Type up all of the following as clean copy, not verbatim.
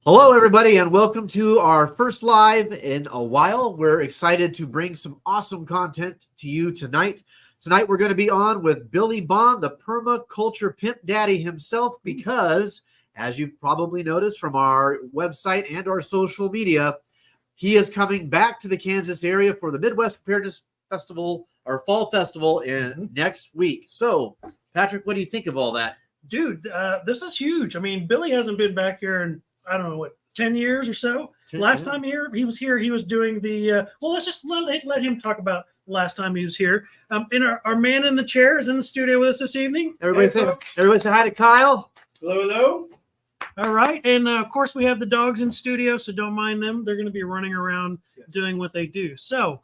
Hello, everybody, and welcome to our first live in a while. We're excited to bring some awesome content to you tonight. Tonight, we're going to be on with Billy Bond, the permaculture pimp daddy himself, because, as you've probably noticed from our website and our social media, he is coming back to the Kansas area for the Midwest Preparedness Festival, or Fall Festival, in next week. So, Patrick, what do you think of all that? Dude, this is huge. I mean, Billy hasn't been back here in, I don't know, what, 10 years or so? Last time he was here, he was doing the, well, let's just let him talk about last time he was here. And our man in the chair is in the studio with us this evening. Everybody say hi to Kyle. Hello, hello. All right. And, of course, we have the dogs in studio, so don't mind them. They're going to be running around doing what they do. So,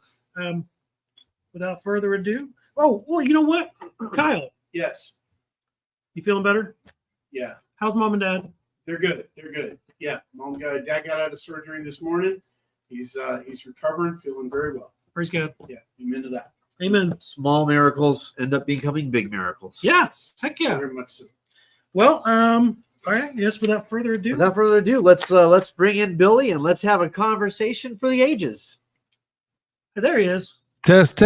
without further ado, well, you know what? Kyle. Yes. You feeling better? Yeah. How's mom and dad? They're good. They're good. Yeah. Dad got out of surgery this morning. He's recovering, feeling very well. Praise God. Yeah. Amen to that. Amen. Small miracles end up becoming big miracles. Yes. Heck yeah. Very much so. Well, all right. Yes. Without further ado, let's bring in Billy and let's have a conversation for the ages. There he is. Test.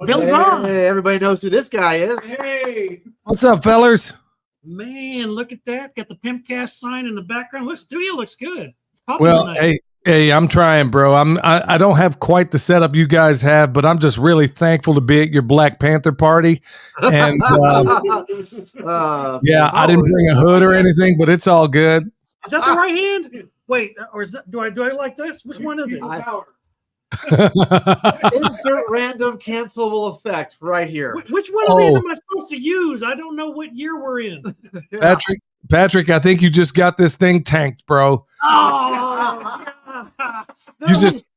Billy Bond. Hey, everybody knows who this guy is. Hey. What's up, fellers? Man, look at that. Got the Pimpcast sign in the background. Look, studio looks good. It's Well, hey, I'm trying, bro. I don't have quite the setup you guys have, but I'm just really thankful to be at your Black Panther party. And yeah, I didn't bring a hood or anything, but it's all good. Is that the right hand? Wait, or is that do I like this? Which one is it? Insert random cancelable effect right here. Which one of these am I supposed to use? I don't know what year we're in. Patrick, I think you just got this thing tanked, bro. Oh, No,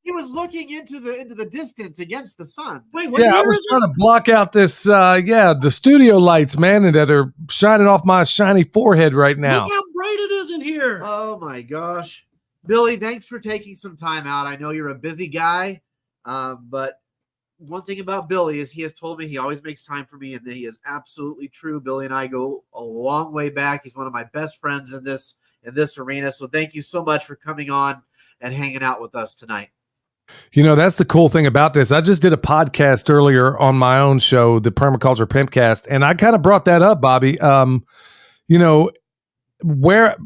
he was looking into the distance against the sun. Wait, what Yeah, I year was is trying to block out this the studio lights, man, that are shining off my shiny forehead right now. Look how bright it is in here. Oh my gosh. Billy, thanks for taking some time out. I know you're a busy guy, but one thing about Billy is he has told me he always makes time for me, and he is absolutely true. Billy and I go a long way back. He's one of my best friends in this arena. So thank you so much for coming on and hanging out with us tonight. You know, that's the cool thing about this. I just did a podcast earlier on my own show, the Permaculture Pimpcast, and I kind of brought that up, Bobby. Where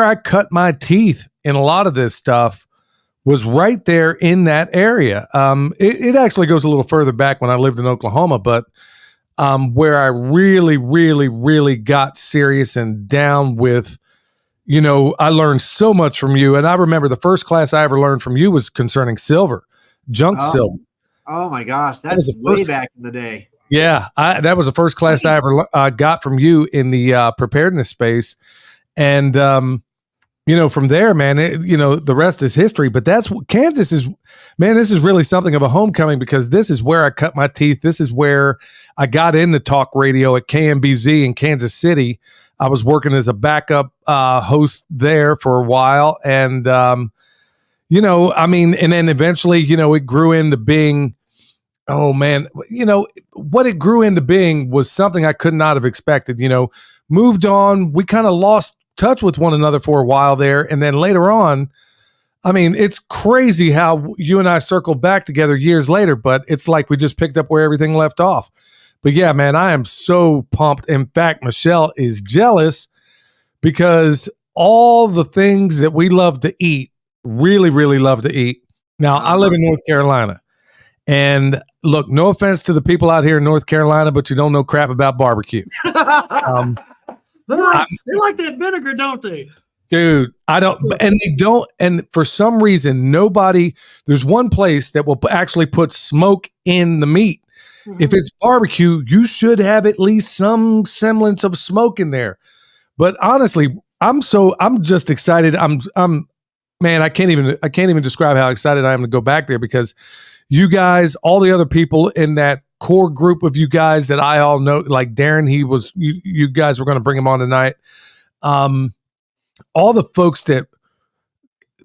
I cut my teeth in a lot of this stuff was right there in that area. It actually goes a little further back when I lived in Oklahoma, but where I really, really, really got serious and down with, I learned so much from you. And I remember the first class I ever learned from you was concerning silver, silver. Oh my gosh. That's way back in the day. Yeah. That was the first class I ever got from you in the preparedness space. And, from there, man, the rest is history. But that's what Kansas is, man, this is really something of a homecoming because this is where I cut my teeth. This is where I got into talk radio at KMBZ in Kansas City. I was working as a backup host there for a while. And, and then eventually, it grew into being, what it grew into being was something I could not have expected, moved on. We kind of lost touch with one another for a while there. And then later on, it's crazy how you and I circled back together years later, but it's like we just picked up where everything left off. But yeah, man, I am so pumped. In fact, Michelle is jealous because all the things that we love to eat, really, really love to eat. Now, I live in North Carolina. And look, no offense to the people out here in North Carolina, but you don't know crap about barbecue. They like that vinegar, don't they? Dude, I don't, and they don't, and for some reason, there's one place that will actually put smoke in the meat. Mm-hmm. If it's barbecue, you should have at least some semblance of smoke in there. But honestly, I'm just excited. Man, I can't even describe how excited I am to go back there because you guys, all the other people in that core group of you guys that I all know, like Darren, you guys were going to bring him on tonight. All the folks that,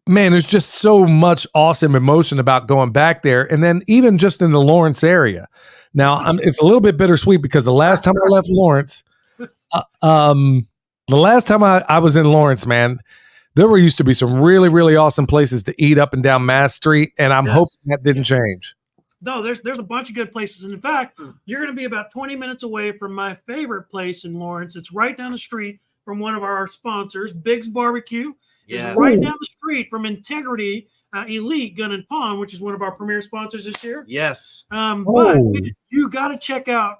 man, there's just so much awesome emotion about going back there. And then even just in the Lawrence area. Now, it's a little bit bittersweet because the last time I left Lawrence, the last time I was in Lawrence, man, there were used to be some really, really awesome places to eat up and down Mass Street, and I'm hoping that didn't change. No, there's a bunch of good places. And in fact, you're going to be about 20 minutes away from my favorite place in Lawrence. It's right down the street from one of our sponsors, Big's Barbecue. Yeah. It's right down the street from Integrity Elite Gun and Pawn, which is one of our premier sponsors this year. Yes. But you got to check out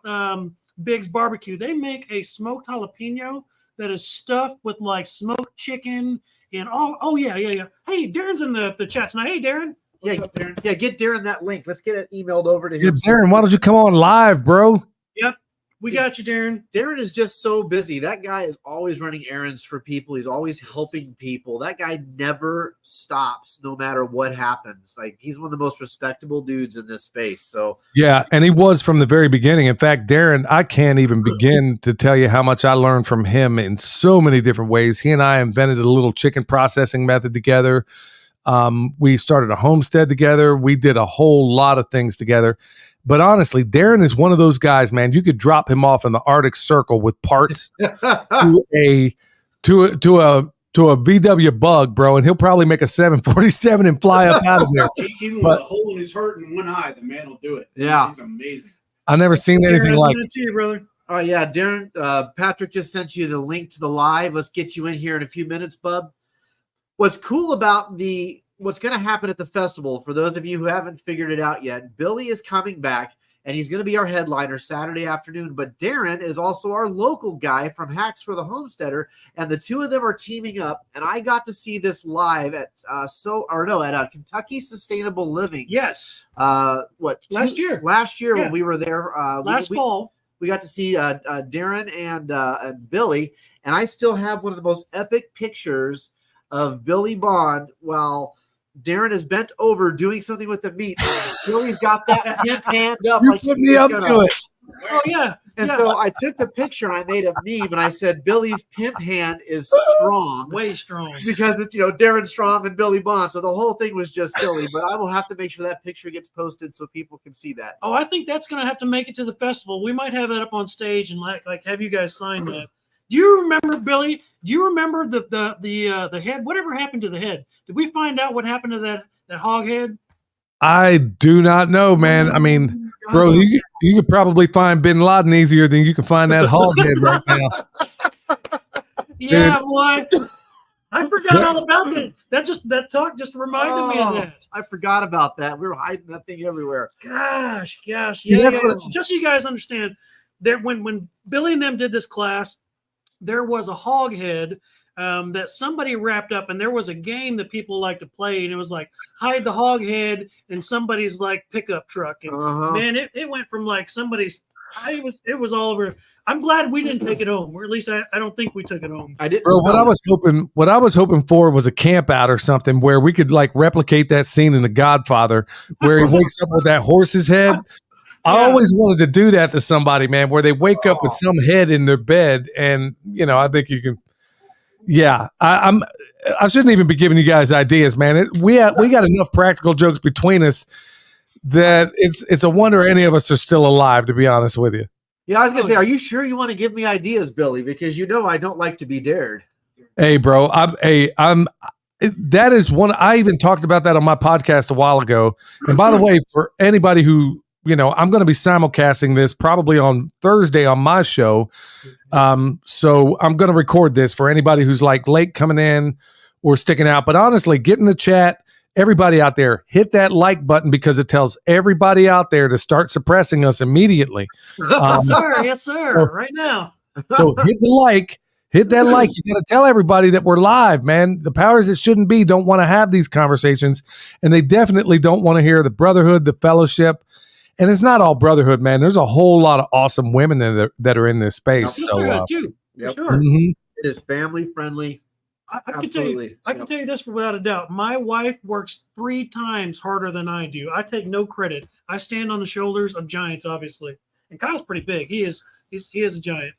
Big's Barbecue. They make a smoked jalapeno that is stuffed with like smoked chicken and oh yeah. Hey, Darren's in the chat tonight. Hey, Darren. What's up, Darren? Yeah, get Darren that link. Let's get it emailed over to him. Yeah, Darren, why don't you come on live, bro? Yep, we got you, Darren. Darren is just so busy. That guy is always running errands for people. He's always helping people. That guy never stops, no matter what happens. Like, he's one of the most respectable dudes in this space. So Yeah, and he was from the very beginning. In fact, Darren, I can't even begin to tell you how much I learned from him in so many different ways. He and I invented a little chicken processing method together. We started a homestead together. We did a whole lot of things together. But honestly, Darren is one of those guys, man. You could drop him off in the Arctic Circle with parts to a VW Bug, bro, and he'll probably make a 747 and fly up out of there. Even with a hole in his heart and one eye, the man will do it. Yeah. He's amazing. I never seen anything Darren, like send it to you, brother. all right, yeah, Darren, Patrick just sent you the link to the live. Let's get you in here in a few minutes, bub. What's cool about what's going to happen at the festival, for those of you who haven't figured it out yet, Billy is coming back, and he's going to be our headliner Saturday afternoon. But Darren is also our local guy from Hacks for the Homesteader, and the two of them are teaming up. And I got to see this live at Kentucky Sustainable Living. Yes. Last year Yeah. when we were there. Fall. We got to see Darren and Billy, and I still have one of the most epic pictures of Billy Bond while Darren is bent over doing something with the meat. Billy's got that pimp hand up. You like put me up to it. Oh, yeah. And so I took the picture and I made a meme and I said, Billy's pimp hand is strong. Way strong. Because it's, Darren Strong and Billy Bond. So the whole thing was just silly, but I will have to make sure that picture gets posted so people can see that. Oh, I think that's going to have to make it to the festival. We might have that up on stage and like have you guys sign that. Do you remember, Billy? Do you remember the head? Whatever happened to the head? Did we find out what happened to that hog head? I do not know, man. I mean, bro, you could probably find Bin Laden easier than you can find that hog head right now. Yeah, boy. I forgot all about that. That talk just reminded me of that. I forgot about that. We were hiding that thing everywhere. Gosh. Yeah. Just so you guys understand, that when Billy and them did this class, there was a hog head that somebody wrapped up, and there was a game that people like to play, and it was like hide the hog head in somebody's like pickup truck. And man, it went from like somebody's. It was all over. I'm glad we didn't take it home, or at least I don't think we took it home. I didn't. Bro, what I was hoping for was a camp out or something where we could like replicate that scene in The Godfather where he wakes up with that horse's head. I always wanted to do that to somebody, man, where they wake up with some head in their bed, and I think you can. Yeah, I shouldn't even be giving you guys ideas, man. We got enough practical jokes between us that it's a wonder any of us are still alive, to be honest with you. Yeah, I was gonna say, are you sure you want to give me ideas, Billy? Because I don't like to be dared. Hey, bro, that is one. I even talked about that on my podcast a while ago. And by the way, for anybody who I'm going to be simulcasting this probably on Thursday on my show. So I'm going to record this for anybody who's like late coming in or sticking out. But honestly, get in the chat. Everybody out there, hit that like button because it tells everybody out there to start suppressing us immediately. Yes, sir. Right now. So hit that like. You got to tell everybody that we're live, man. The powers that shouldn't be don't want to have these conversations, and they definitely don't want to hear the brotherhood, the fellowship. And it's not all brotherhood, man. There's a whole lot of awesome women that are in this space. Yep. So, Yep. Sure. mhm. It is family friendly. I can tell you this without a doubt. My wife works 3 times harder than I do. I take no credit. I stand on the shoulders of giants, obviously. And Kyle's pretty big. He is a giant.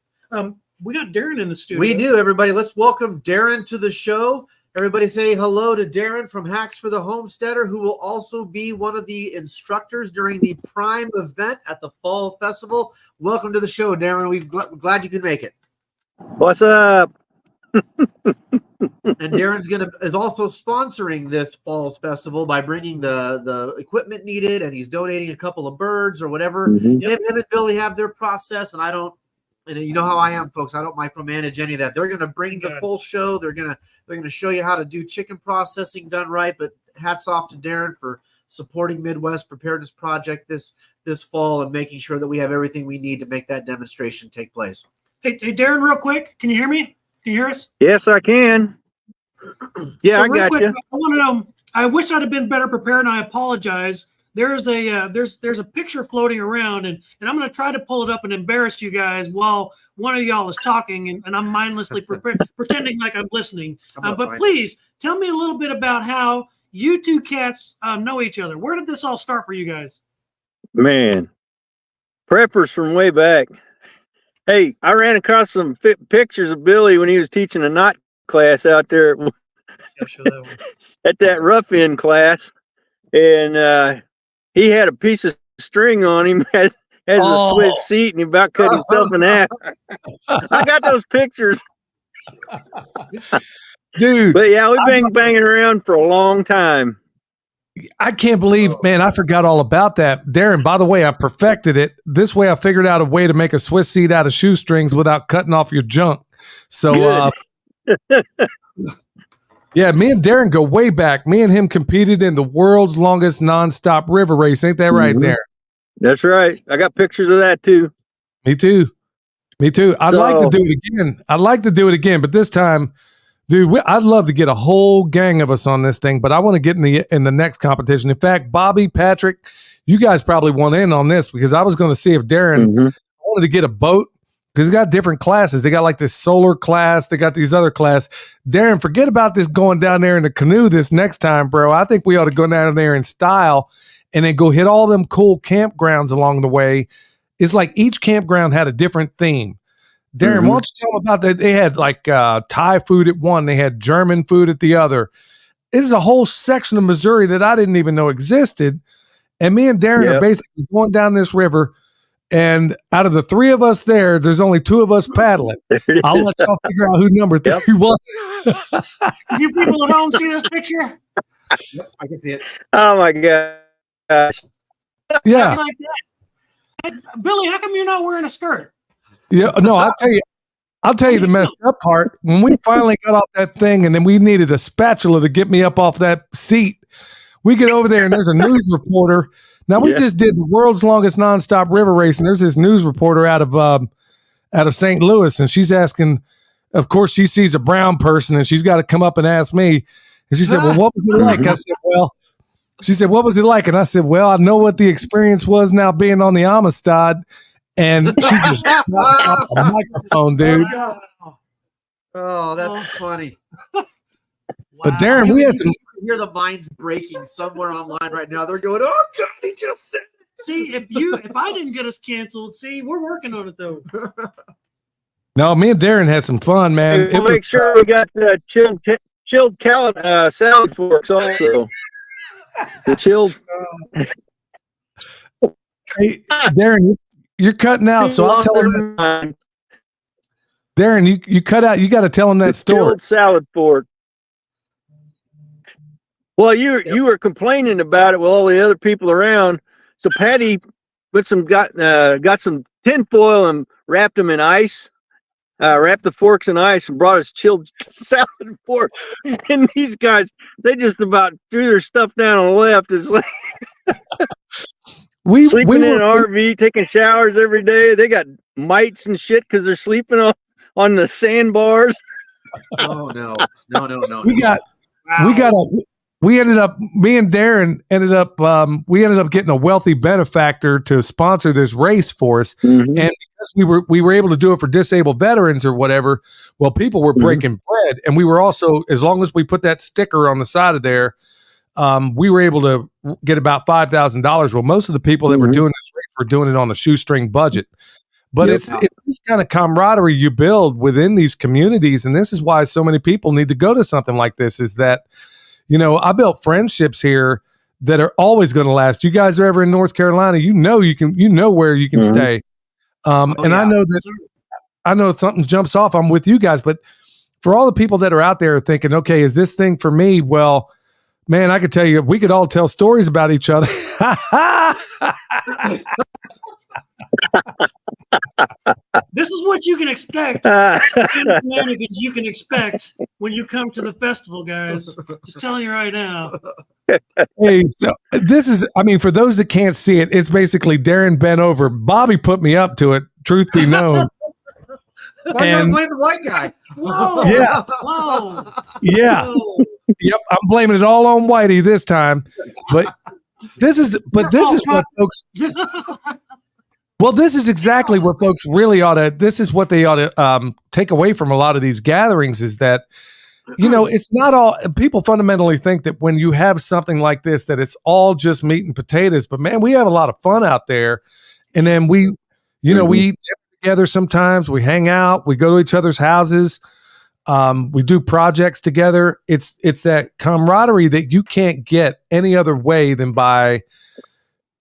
We got Darren in the studio. We do, everybody. Let's welcome Darren to the show. Everybody say hello to Darren from Hacks for the Homesteader, who will also be one of the instructors during the Prime event at the Fall Festival. Welcome to the show, Darren. We're glad you could make it. What's up? And And Darren's is also sponsoring this fall's festival by bringing the equipment needed, and he's donating a couple of birds or whatever. Mhm. Him and Billy have their process, and and you know how I am, folks. I don't micromanage any of that. They're going to bring the full show. They're going to show you how to do chicken processing done right. But hats off to Darren for supporting Midwest Preparedness Project this fall and making sure that we have everything we need to make that demonstration take place. Hey, Darren, real quick, can you hear me? Can you hear us? Yes, I can. Yeah, So I real got quick, you. I want to know. I wish I'd have been better prepared, and I apologize. There's a picture floating around, and I'm going to try to pull it up and embarrass you guys while one of y'all is talking, and I'm mindlessly pretending like I'm listening. But please tell me a little bit about how you two cats know each other. Where did this all start for you guys? Man, preppers from way back. Hey, I ran across some pictures of Billy when he was teaching a knot class out there Show that one. at that rough end class, and he had a piece of string on him, has a Swiss seat, and he about cut himself in half. I got those pictures, Dude. but yeah, we've been banging around for a long time. I can't believe, man, I forgot all about that. Darren, by the way, I perfected it. This way I figured out a way to make a Swiss seat out of shoestrings without cutting off your junk. So, yeah, me and Darren go way back. Me and him competed in the world's longest nonstop river race. Ain't that right, Darren? That's right. I got pictures of that too. Me too. I'd like to do it again. But this time, dude, I'd love to get a whole gang of us on this thing, but I want to get in the next competition. In fact, Bobby, Patrick, you guys probably want in on this because I was going to see if Darren wanted to get a boat because they got different classes. They got like this solar class. They got these other class. Darren, forget about this going down there in the canoe this next time, bro. I think we ought to go down there in style and then go hit all them cool campgrounds along the way. It's like each campground had a different theme. Darren, why don't you tell them about that? They had like Thai food at one. They had German food at the other. It is a whole section of Missouri that I didn't even know existed. And me and Darren are basically going down this river. And out of the three of us there's only two of us paddling. I'll let y'all figure out who number three was. You people at home see this picture? Yep, I can see it. Oh my gosh. Yeah. Like that. Hey, Billy, how come you're not wearing a skirt? Yeah, no, I'll tell you the messed up part. When we finally got off that thing and then we needed a spatula to get me up off that seat, we get over there and there's a news reporter. Now we just did the world's longest nonstop river race, and there's this news reporter out of St. Louis, and she's asking, of course, she sees a brown person and she's got to come up and ask me. And she said, well, what was it like? I said, she said, what was it like? And I said, well, I know what the experience was now being on the Amistad. And she just dropped off the microphone, dude. Oh, that's funny. But Darren, we had some. You hear the minds breaking somewhere online right now. They're going, "Oh God, he just said." See, if I didn't get us canceled, see, we're working on it though. No, me and Darren had some fun, man. We'll make sure we got chilled salad forks also. The chilled. Hey, Darren, you're cutting out, so I'll tell him. Darren, you cut out. You got to tell him that story. Chilled salad fork. Well, you were complaining about it with all the other people around. So Patty got some tinfoil and wrapped them in ice. Wrapped the forks in ice and brought us chilled salad forks. And these guys, they just about threw their stuff down on the left. It's like sleeping in an RV, taking showers every day. They got mites and shit because they're sleeping on the sandbars. Oh no. Me and Darren ended up getting a wealthy benefactor to sponsor this race for us. And because we were able to do it for disabled veterans or whatever, well, people were breaking bread. And we were also, as long as we put that sticker on the side of there, we were able to get about $5,000. Well, most of the people that were doing this race were doing it on a shoestring budget. But it's this kind of camaraderie you build within these communities. And this is why so many people need to go to something like this, is that, you know, I built friendships here that are always going to last. You guys are ever in North Carolina, you know where you can stay. I know that I know if something jumps off, I'm with you guys, but for all the people that are out there thinking, okay, is this thing for me? Well, man, I could tell you, we could all tell stories about each other. This is what you can expect. Shenanigans you can expect when you come to the festival, guys. Just telling you right now. Hey, so this is, I mean, for those that can't see it, it's basically Darren bent over. Bobby put me up to it, truth be known. Why not blame the white guy? Whoa. Yeah. Whoa. Yeah. Whoa. Yep. I'm blaming it all on Whitey this time. But this is what folks, well, this is exactly what folks really this is what they ought to take away from a lot of these gatherings is that, you know, it's not all, people fundamentally think that when you have something like this, that it's all just meat and potatoes, but man, we have a lot of fun out there. And then we, you know, we eat together sometimes, we hang out, we go to each other's houses, we do projects together. It's that camaraderie that you can't get any other way than by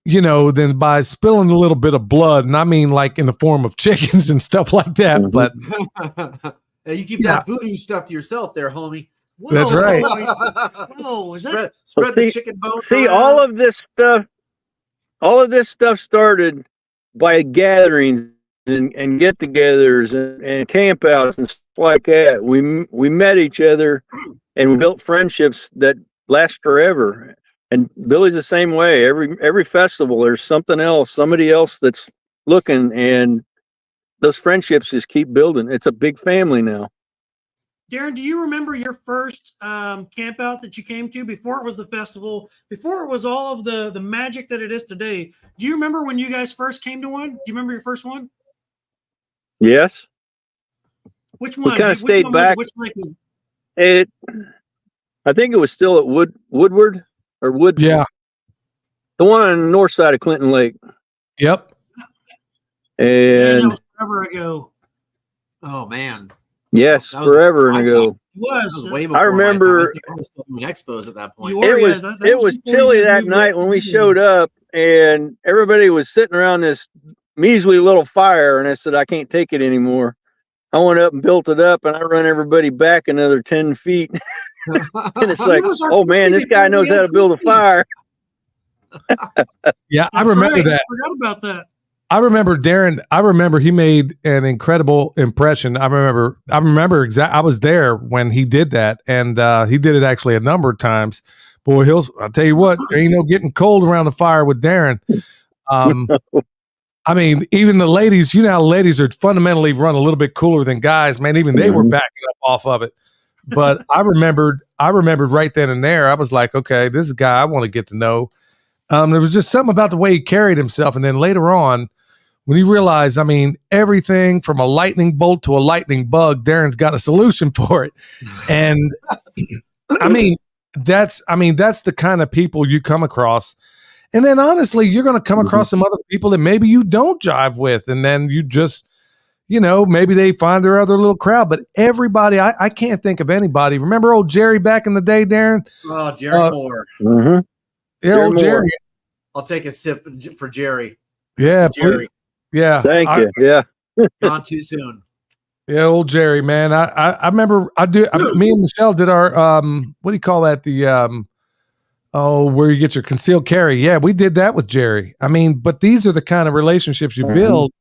spilling a little bit of blood. And I mean, like in the form of chickens and stuff like that. Mhm. But You keep that voodoo stuff to yourself there, homie. Whoa. That's right. Whoa. Is Spread, that spread the See- chicken bone. See, around. all of this stuff started by gatherings and get-togethers and campouts and stuff like that. We met each other and we built friendships that last forever. And Billy's the same way. Every festival, there's something else, somebody else that's looking, and those friendships just keep building. It's a big family now. Darren, do you remember your first camp out that you came to before it was the festival, before it was all of the magic that it is today? Do you remember when you guys first came to one? Do you remember your first one? Yes. Which one? kinda Which stayed one was it? back. Which lake was it? I think it was still at Woodward or Wood. yeah. The one on the north side of Clinton Lake. Yep. Man, that And was forever ago. Oh man, yes, That was forever my ago. It that was. was way I before my time. remember- I think I was still doing expos at that point. You were, It yeah, was that it was before chilly you that moved night up when we to showed up, and everybody was sitting around this measly little fire, and I said, I can't take it anymore. I went up and built it up, and I run everybody back another 10 feet. And it's like, was our oh man, this guy knows how to build a fire. Yeah. I That's remember right. that. I forgot about that. I remember Darren. I remember he made an incredible impression. I remember exactly. I was there when he did that, and he did it actually a number of times. Boy, I'll tell you what, there ain't no getting cold around the fire with Darren. I mean, even the ladies, you know how ladies are fundamentally run a little bit cooler than guys, man. Even they were Mhm. backing up off of it. But I remembered right then and there, I was like, okay, this is a guy I want to get to know. There was just something about the way he carried himself. And then later on, when you realize, I mean, everything from a lightning bolt to a lightning bug, Darren's got a solution for it. And I mean, that's the kind of people you come across. And then honestly, you're going to come across some other people that maybe you don't jive with. And then you just, you know, maybe they find their other little crowd. But everybody, I can't think of anybody. Remember old Jerry back in the day, Darren? Oh, Jerry Moore. Mhm. Yeah, Jerry old Moore. Jerry. I'll take a sip for Jerry. Yeah, Jerry. yeah. Thank you. Yeah. Gone too soon. Yeah, old Jerry, man. I remember me and Michelle did our what do you call that? The where you get your concealed carry. Yeah, we did that with Jerry. I mean, but these are the kind of relationships you build.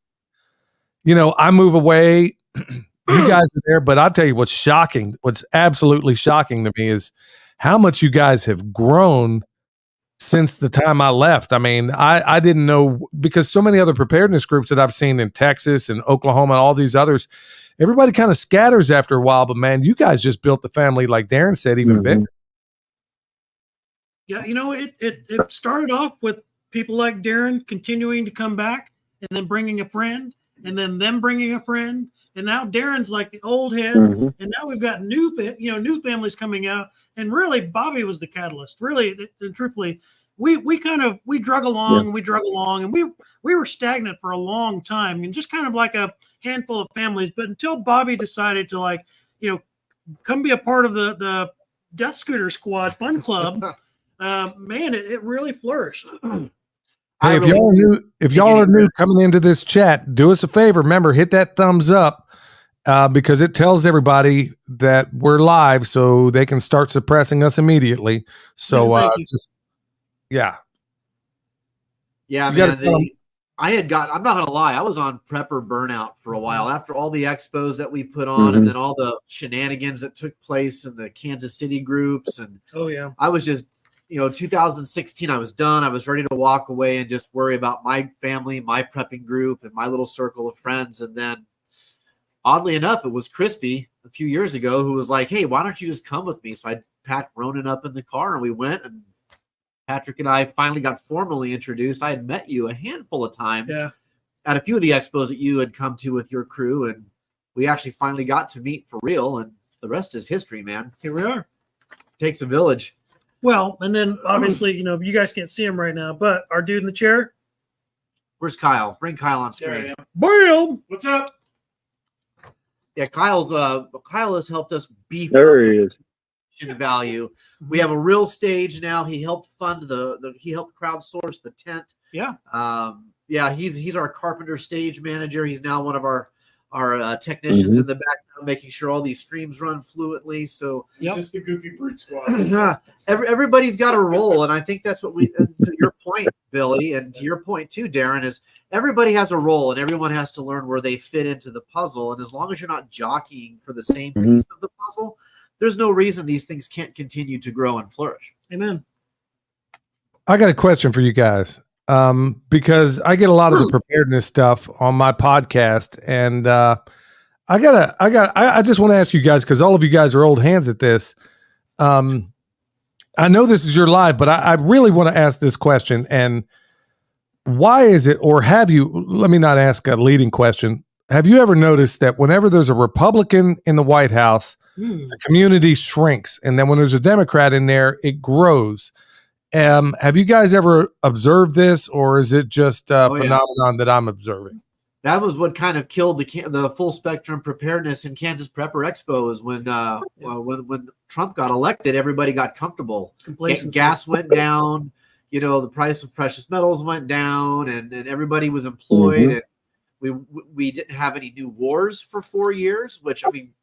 You know, I move away, you guys are there, but I'll tell you what's absolutely shocking to me is how much you guys have grown since the time I left. I mean, I didn't know, because so many other preparedness groups that I've seen in Texas and Oklahoma and all these others, everybody kind of scatters after a while, but man, you guys just built the family, like Darren said, even bigger. Yeah, you know, it started off with people like Darren continuing to come back and then bringing a friend and then them bringing a friend. And now Darren's like the old head. Mhm. And now we've got new families coming out. And really, Bobby was the catalyst. Really, and truthfully, we drug along and we were stagnant for a long time and just kind of like a handful of families. But until Bobby decided to come be a part of the Death Scooter Squad Fun Club, man, it really flourished. Hey, if y'all are new coming into this chat, do us a favor. Remember, hit that thumbs up because it tells everybody that we're live, so they can start suppressing us immediately. So yeah. Yeah, You man. gotta I'm not gonna lie, I was on prepper burnout for a while after all the expos that we put on, and then all the shenanigans that took place in the Kansas City groups. And I was just, 2016, I was done. I was ready to walk away and just worry about my family, my prepping group, and my little circle of friends. And then, oddly enough, it was Crispy a few years ago who was like, "Hey, why don't you just come with me?" So I packed Ronan up in the car and we went, and Patrick and I finally got formally introduced. I had met you a handful of times at a few of the expos that you had come to with your crew, and we actually finally got to meet for real, and the rest is history, man. Here we are. It takes a village. Well, and then obviously, you guys can't see him right now, but our dude in the chair. Where's Kyle? Bring Kyle on screen. Boom! What's up? Yeah, Kyle has helped us beef There he is. Value. We have a real stage now. He helped fund he helped crowdsource the tent. He's our carpenter stage manager. He's now one of our technicians in the background, making sure all these streams run fluently. So just the Goofy Brute Squad. Everybody's got a role, and I think that's what to your point, Billy, and to your point too, Darren, is everybody has a role, and everyone has to learn where they fit into the puzzle. And as long as you're not jockeying for the same piece of the puzzle, there's no reason these things can't continue to grow and flourish. Amen. I got a question for you guys, because I get a lot of the preparedness stuff on my podcast, and I just want to ask you guys, because all of you guys are old hands at this. I know this is your live, but I really want to ask this question. And why is it, or have you? Let me not ask a leading question. Have you ever noticed that whenever there's a Republican in the White House, the community shrinks, and then when there's a Democrat in there, it grows? Have you guys ever observed this, or is it just a phenomenon that I'm observing? That was what kind of killed the full spectrum preparedness in Kansas Prepper Expo, is when Trump got elected, everybody got comfortable. Gas went down, the price of precious metals went down, and everybody was employed, and we didn't have any new wars for 4 years, which, I mean,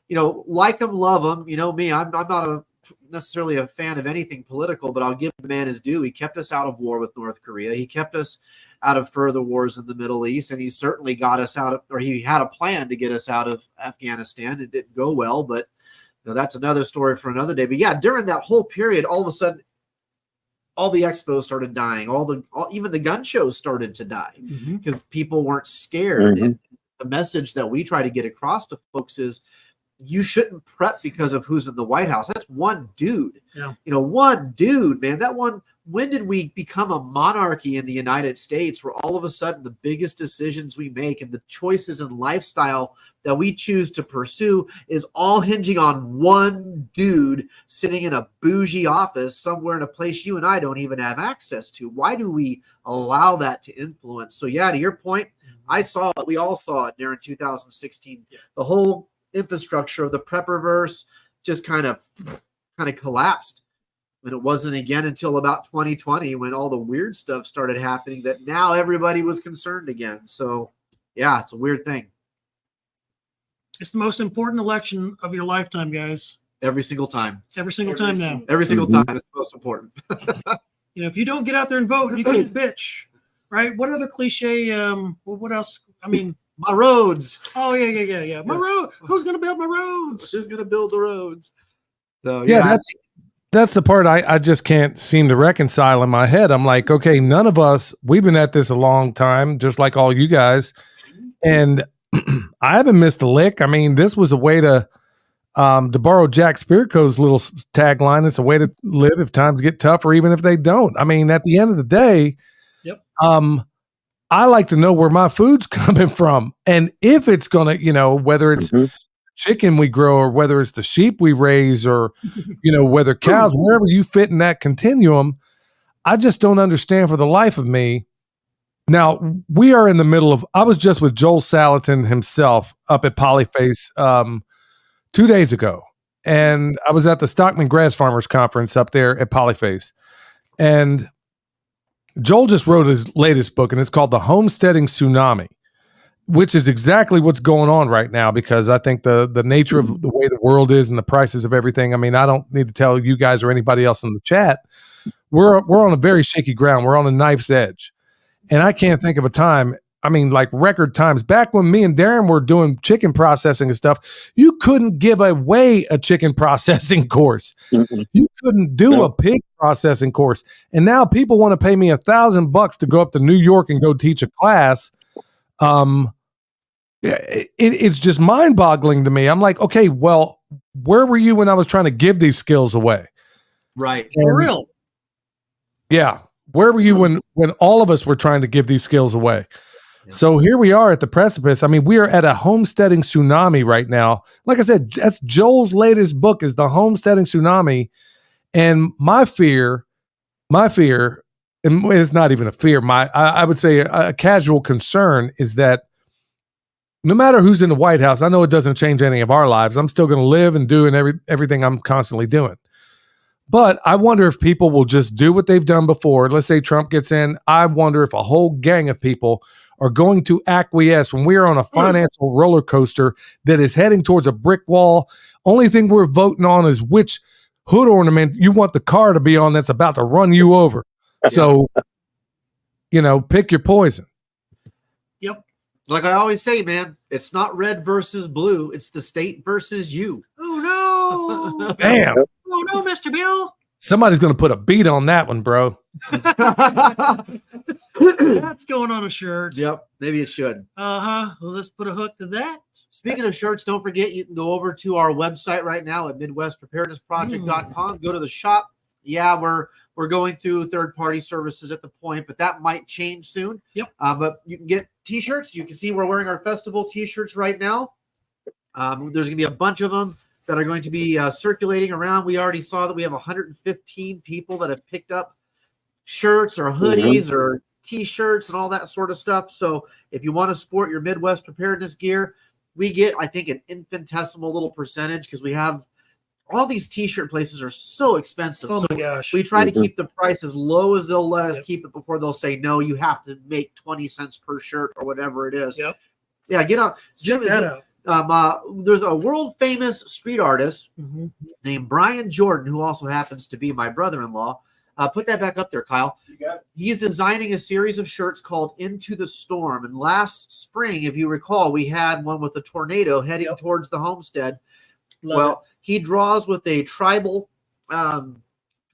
like them, love them. Me, I'm not necessarily a fan of anything political, but I'll give the man his due. He kept us out of war with North Korea. He kept us out of further wars in the Middle East, and he certainly got us out of, or he had a plan to get us out of Afghanistan. It didn't go well, but that's another story for another day. But yeah, during that whole period, all of a sudden, all the expos started dying. Even the gun shows started to die because people weren't scared. And the message that we try to get across to folks is, you shouldn't prep because of who's in the White House. That's one dude. One dude, man. When did we become a monarchy in the United States, where all of a sudden the biggest decisions we make and the choices and lifestyle that we choose to pursue is all hinging on one dude sitting in a bougie office somewhere in a place you and I don't even have access to? Why do we allow that to influence? So yeah, to your point, I saw it. We all saw it during 2016. The whole infrastructure of the prepperverse just kind of collapsed. And it wasn't again until about 2020 when all the weird stuff started happening that now everybody was concerned again. So yeah, it's a weird thing. It's the most important election of your lifetime, guys. Every single time. Every single time now. Every single time it's the most important. If you don't get out there and vote, you can bitch, right? What other cliche? What else? I mean, my roads. Oh yeah. My road. Who's gonna build my roads? Who's gonna build the roads? So yeah, that's the part I just can't seem to reconcile in my head. I'm like, okay, none of us, we've been at this a long time, just like all you guys, and I haven't missed a lick. I mean, this was a way to borrow Jack Spirko's little tagline. It's a way to live if times get tough, or even if they don't. I mean, at the end of the day, I like to know where my food's coming from, and if it's gonna, whether it's chicken we grow, or whether it's the sheep we raise, or whether cows, wherever you fit in that continuum. I just don't understand for the life of me. Now, we are in the middle of, I was just with Joel Salatin himself up at Polyface 2 days ago, and I was at the Stockman Grass Farmers Conference up there at Polyface, and Joel just wrote his latest book, and it's called The Homesteading Tsunami. which is exactly what's going on right now, because I think the nature of the way the world is and the prices of everything. I mean, I don't need to tell you guys or anybody else in the chat. We're on a very shaky ground. We're on a knife's edge. And I can't think of a time, I mean, like record times. Back when me and Darren were doing chicken processing and stuff, you couldn't give away a chicken processing course. You couldn't do a pig processing course. And now people want to pay me $1,000 to go up to New York and go teach a class. It's just mind-boggling to me. I'm like, okay, well, where were you when I was trying to give these skills away? Right. For real. Yeah. Where were you when all of us were trying to give these skills away? Yeah. So here we are at the precipice. I mean, we are at a homesteading tsunami right now. Like I said, that's Joel's latest book, is the homesteading tsunami. And my fear, and it's not even a fear, I would say a casual concern is that no matter who's in the White House, I know it doesn't change any of our lives. I'm still going to live and do everything I'm constantly doing. But I wonder if people will just do what they've done before. Let's say Trump gets in. I wonder if a whole gang of people are going to acquiesce when we are on a financial roller coaster that is heading towards a brick wall. Only thing we're voting on is which hood ornament you want the car to be on that's about to run you over. So, pick your poison. Yep. Like I always say, man, it's not red versus blue. It's the state versus you. Oh, no. Damn. Oh, no, Mr. Bill. Somebody's going to put a beat on that one, bro. That's going on a shirt. Yep, maybe it should. Well, let's put a hook to that. Speaking of shirts, don't forget you can go over to our website right now at MidwestPreparednessProject.com. Go to the shop. Yeah, we're going through third-party services at the point, but that might change soon. Yep. But you can get T-shirts. You can see we're wearing our festival T-shirts right now. There's going to be a bunch of them that are going to be circulating around. We already saw that we have 115 people that have picked up shirts or hoodies or T-shirts and all that sort of stuff. So if you want to sport your Midwest preparedness gear, we get, I think, an infinitesimal little percentage because we have all these T-shirt places are so expensive. Oh, so my gosh. we try to keep the price as low as they'll let us keep it before they'll say, no, you have to make 20 cents per shirt or whatever it is. Yep. Yeah, get on. Check that out. There's a world famous street artist named Brian Jordan, who also happens to be my brother-in-law. Put that back up there, Kyle. You got it. He's designing a series of shirts called Into the Storm. And last spring, if you recall, we had one with a tornado heading towards the homestead. He draws with a tribal kind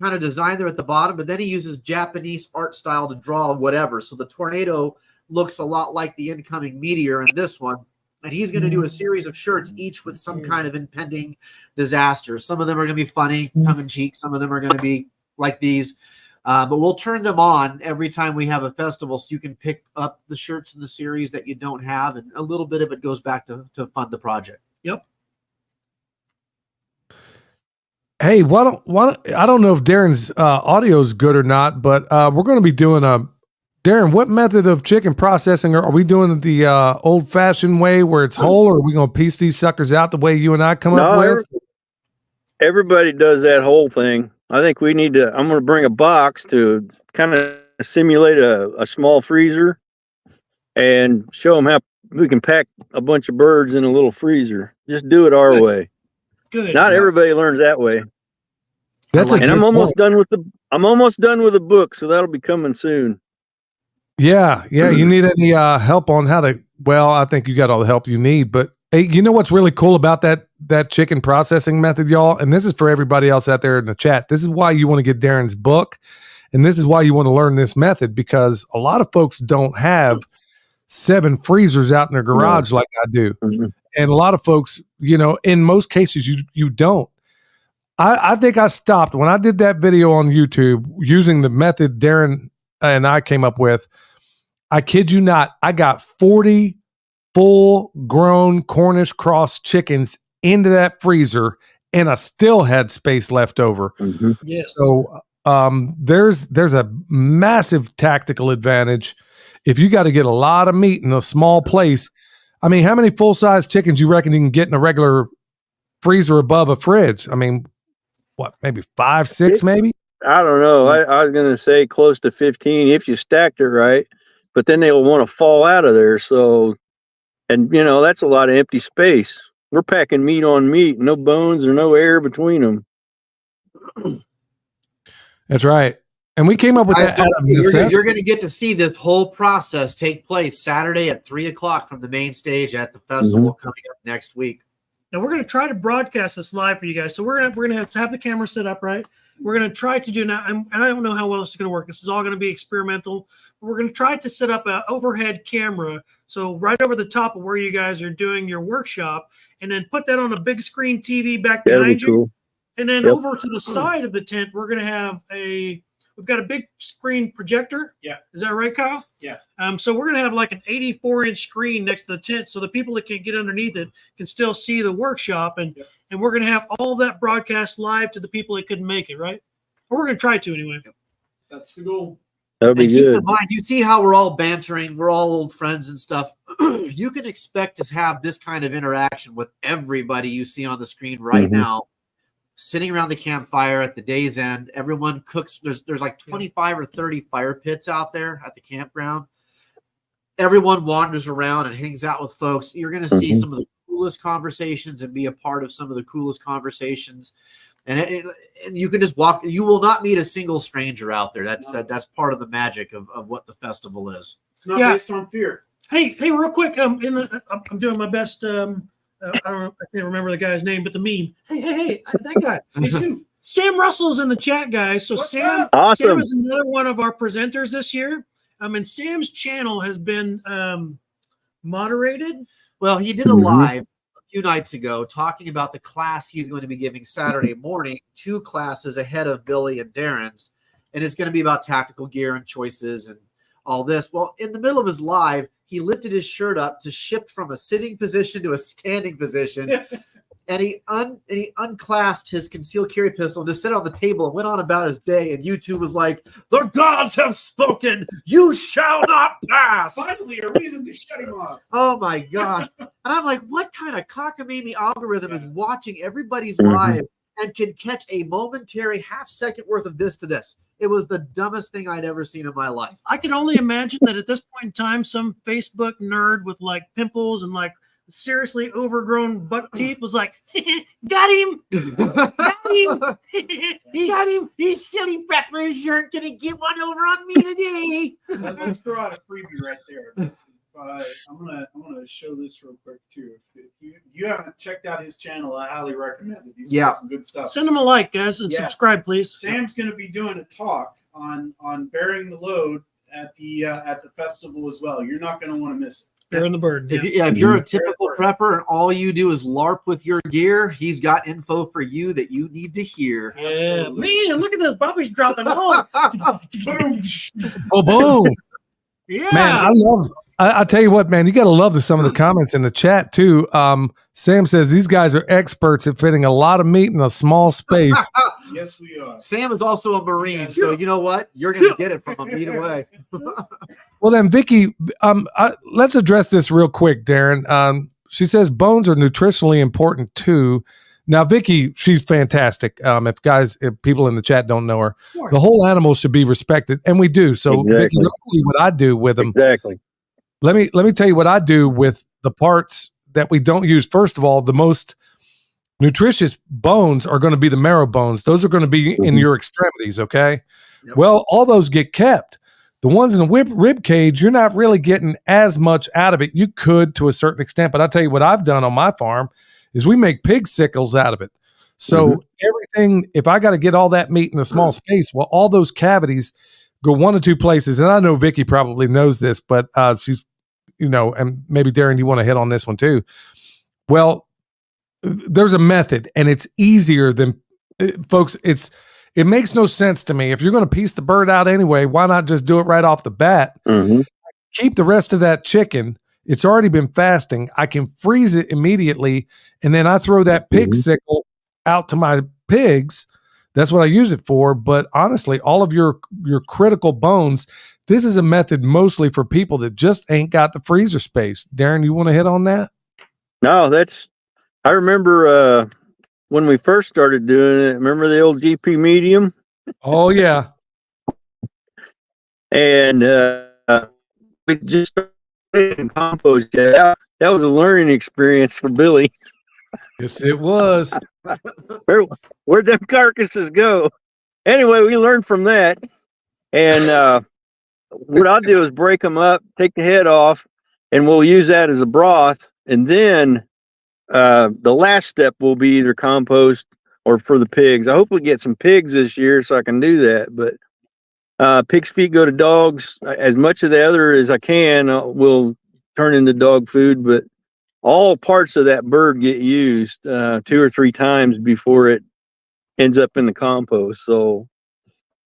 of design there at the bottom, but then he uses Japanese art style to draw whatever. So the tornado looks a lot like the incoming meteor in this one. And he's going to do a series of shirts, each with some kind of impending disaster. Some of them are going to be funny, tongue-in-cheek. Some of them are going to be like these. But we'll turn them on every time we have a festival so you can pick up the shirts in the series that you don't have. And a little bit of it goes back to fund the project. Yep. Hey, I don't know if Darren's audio is good or not, but we're going to be doing Darren, what method of chicken processing are we doing the old-fashioned way where it's whole, or are we going to piece these suckers out the way you and I come up with? Everybody does that whole thing. I think we need to, I'm going to bring a box to kind of simulate a small freezer and show them how we can pack a bunch of birds in a little freezer. Just do it our way. Good. Not everybody learns that way. I'm almost done with the book, so that'll be coming soon. Yeah. You need any help on how to? Well, I think you got all the help you need. But hey, you know what's really cool about that chicken processing method, y'all? And this is for everybody else out there in the chat. This is why you want to get Darren's book, and this is why you want to learn this method, because a lot of folks don't have 7 freezers out in their garage like I do, and a lot of folks, in most cases, you don't. I think I stopped when I did that video on YouTube using the method Darren and I came up with. I kid you not, I got 40 full-grown Cornish cross chickens into that freezer, and I still had space left over. Yes. So there's a massive tactical advantage if you got to get a lot of meat in a small place. I mean, how many full-size chickens you reckon you can get in a regular freezer above a fridge? I mean, what, maybe 5, 6, maybe? I don't know. I was going to say close to 15 if you stacked it right, but then they'll want to fall out of there. So And that's a lot of empty space. We're packing meat on meat, no bones or no air between them. That's right. And we came up with that. You're going to get to see this whole process take place Saturday at 3:00 from the main stage at the festival coming up next week. Now we're going to try to broadcast this live for you guys. So we're going to have the camera set up, right? We're going to try to do now, and I don't know how well this is going to work. This is all going to be experimental. But we're going to try to set up an overhead camera, so right over the top of where you guys are doing your workshop, and then put that on a big screen TV back behind you. Cool. And then over to the side of the tent, we're going to have we've got a big screen projector. Yeah. Is that right, Kyle? Yeah. So we're going to have like an 84-inch screen next to the tent, so the people that can get underneath it can still see the workshop, and we're going to have all that broadcast live to the people that couldn't make it, right? Or we're going to try to anyway. That's the goal. That'll be good. Keep in mind, you see how we're all bantering, we're all old friends and stuff. You can expect to have this kind of interaction with everybody you see on the screen right now. Sitting around the campfire at the day's end, everyone cooks. There's like 25 or 30 fire pits out there at the campground. Everyone wanders around and hangs out with folks. You're going to see some of the coolest conversations and be a part of some of the coolest conversations. And you can just walk. You will not meet a single stranger out there. That's part of the magic of what the festival is. It's not based on fear. Hey, real quick. I'm doing my best. I can't remember the guy's name, but the meme. Hey, that guy. Sam Russell's in the chat, guys. So Sam is another one of our presenters this year. And Sam's channel has been moderated. Well, he did a live a few nights ago talking about the class he's going to be giving Saturday morning, 2 classes ahead of Billy and Darren's. And it's going to be about tactical gear and choices and all this. Well, in the middle of his live, he lifted his shirt up to shift from a sitting position to a standing position. And he unclasped his concealed carry pistol and just set it on the table and went on about his day. And YouTube was like, "The gods have spoken. You shall not pass." Finally, a reason to shut him off. Oh my gosh. And I'm like, what kind of cockamamie algorithm is watching everybody's live and can catch a momentary half-second worth of this to this? It was the dumbest thing I'd ever seen in my life. I can only imagine that at this point in time, some Facebook nerd with like pimples and like seriously overgrown butt teeth was like, got him. Got him. He got him. These silly rappers aren't going to get one over on me today. Let's throw out a freebie right there. I'm gonna show this real quick too. If you haven't checked out his channel, I highly recommend it. He's got some good stuff. Send him a like, guys, and subscribe, please. Sam's gonna be doing a talk on bearing the load at the festival as well. You're not gonna want to miss it. Bearing the burden. If you're a typical prepper and all you do is LARP with your gear, he's got info for you that you need to hear. Yeah, absolutely. Man, look at this. Bobby's dropping off. Oh, boom. Yeah. Man, I tell you what, man, you got to love some of the comments in the chat too. Sam says these guys are experts at fitting a lot of meat in a small space. Yes, we are. Sam is also a Marine, so you know what? You're going to get it from him either way. Well, then, Vicky, let's address this real quick, Darren. She says bones are nutritionally important too. Now, Vicky, she's fantastic. If people in the chat don't know her, the whole animal should be respected, and we do. So, Vicky, let me tell you what I do with them. Exactly. Let me tell you what I do with the parts that we don't use. First of all, the most nutritious bones are going to be the marrow bones. Those are going to be in your extremities, okay? Yep. Well, all those get kept. The ones in the rib cage, you're not really getting as much out of it. You could to a certain extent, but I'll tell you what I've done on my farm is we make pig sickles out of it. So everything, if I got to get all that meat in a small space, well, all those cavities go one of two places. And I know Vicky probably knows this, but she's, and maybe Darren, you want to hit on this one too. Well, there's a method and it's easier than folks. It makes no sense to me. If you're going to piece the bird out anyway, why not just do it right off the bat? Keep the rest of that chicken. It's already been fasting. I can freeze it immediately. And then I throw that pig sickle out to my pigs. That's what I use it for. But honestly, all of your critical bones, this is a method mostly for people that just ain't got the freezer space. Darren, you want to hit on that? No, I remember when we first started doing it. Remember the old GP medium? Oh, yeah. And we just started compost it out. that was a learning experience for Billy. Yes, it was. Where'd them carcasses go? Anyway, we learned from that. And what I'll do is break them up, take the head off, and we'll use that as a broth. And then the last step will be either compost or for the pigs. I hope we get some pigs this year so I can do that. But pig's feet go to dogs. As much of the other as I can, we'll turn into dog food. But all parts of that bird get used 2 or 3 times before it ends up in the compost. So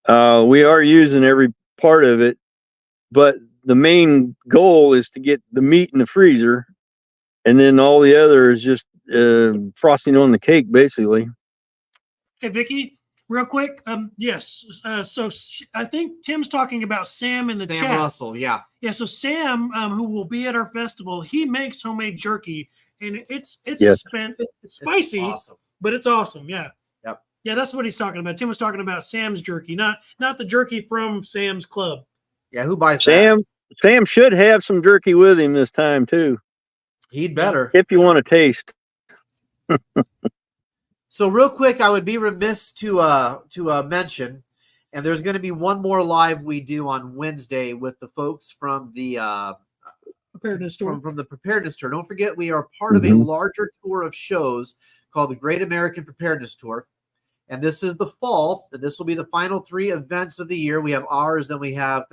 we are using every part of it. But the main goal is to get the meat in the freezer, and then all the other is just frosting on the cake, basically. Hey, Vicky, real quick. Yes. So I think Tim's talking about Sam in the Sam chat. Russell, yeah. Yeah. So Sam, who will be at our festival, he makes homemade jerky, and it's Yes. it's spicy, Awesome. but it's awesome. Yeah. Yep. Yeah, that's what he's talking about. Tim was talking about Sam's jerky, not the jerky from Sam's Club. Yeah, who buys that? Sam should have some jerky with him this time too, He'd better. if you want to taste. So real quick, I would be remiss to mention, and there's going to be one more live we do on Wednesday with the folks from the Preparedness tour. from the Preparedness Tour. Don't forget, we are part of a larger tour of shows called the Great American Preparedness Tour. And this is the fall, and this will be the final 3 events of the year. We have ours, then we have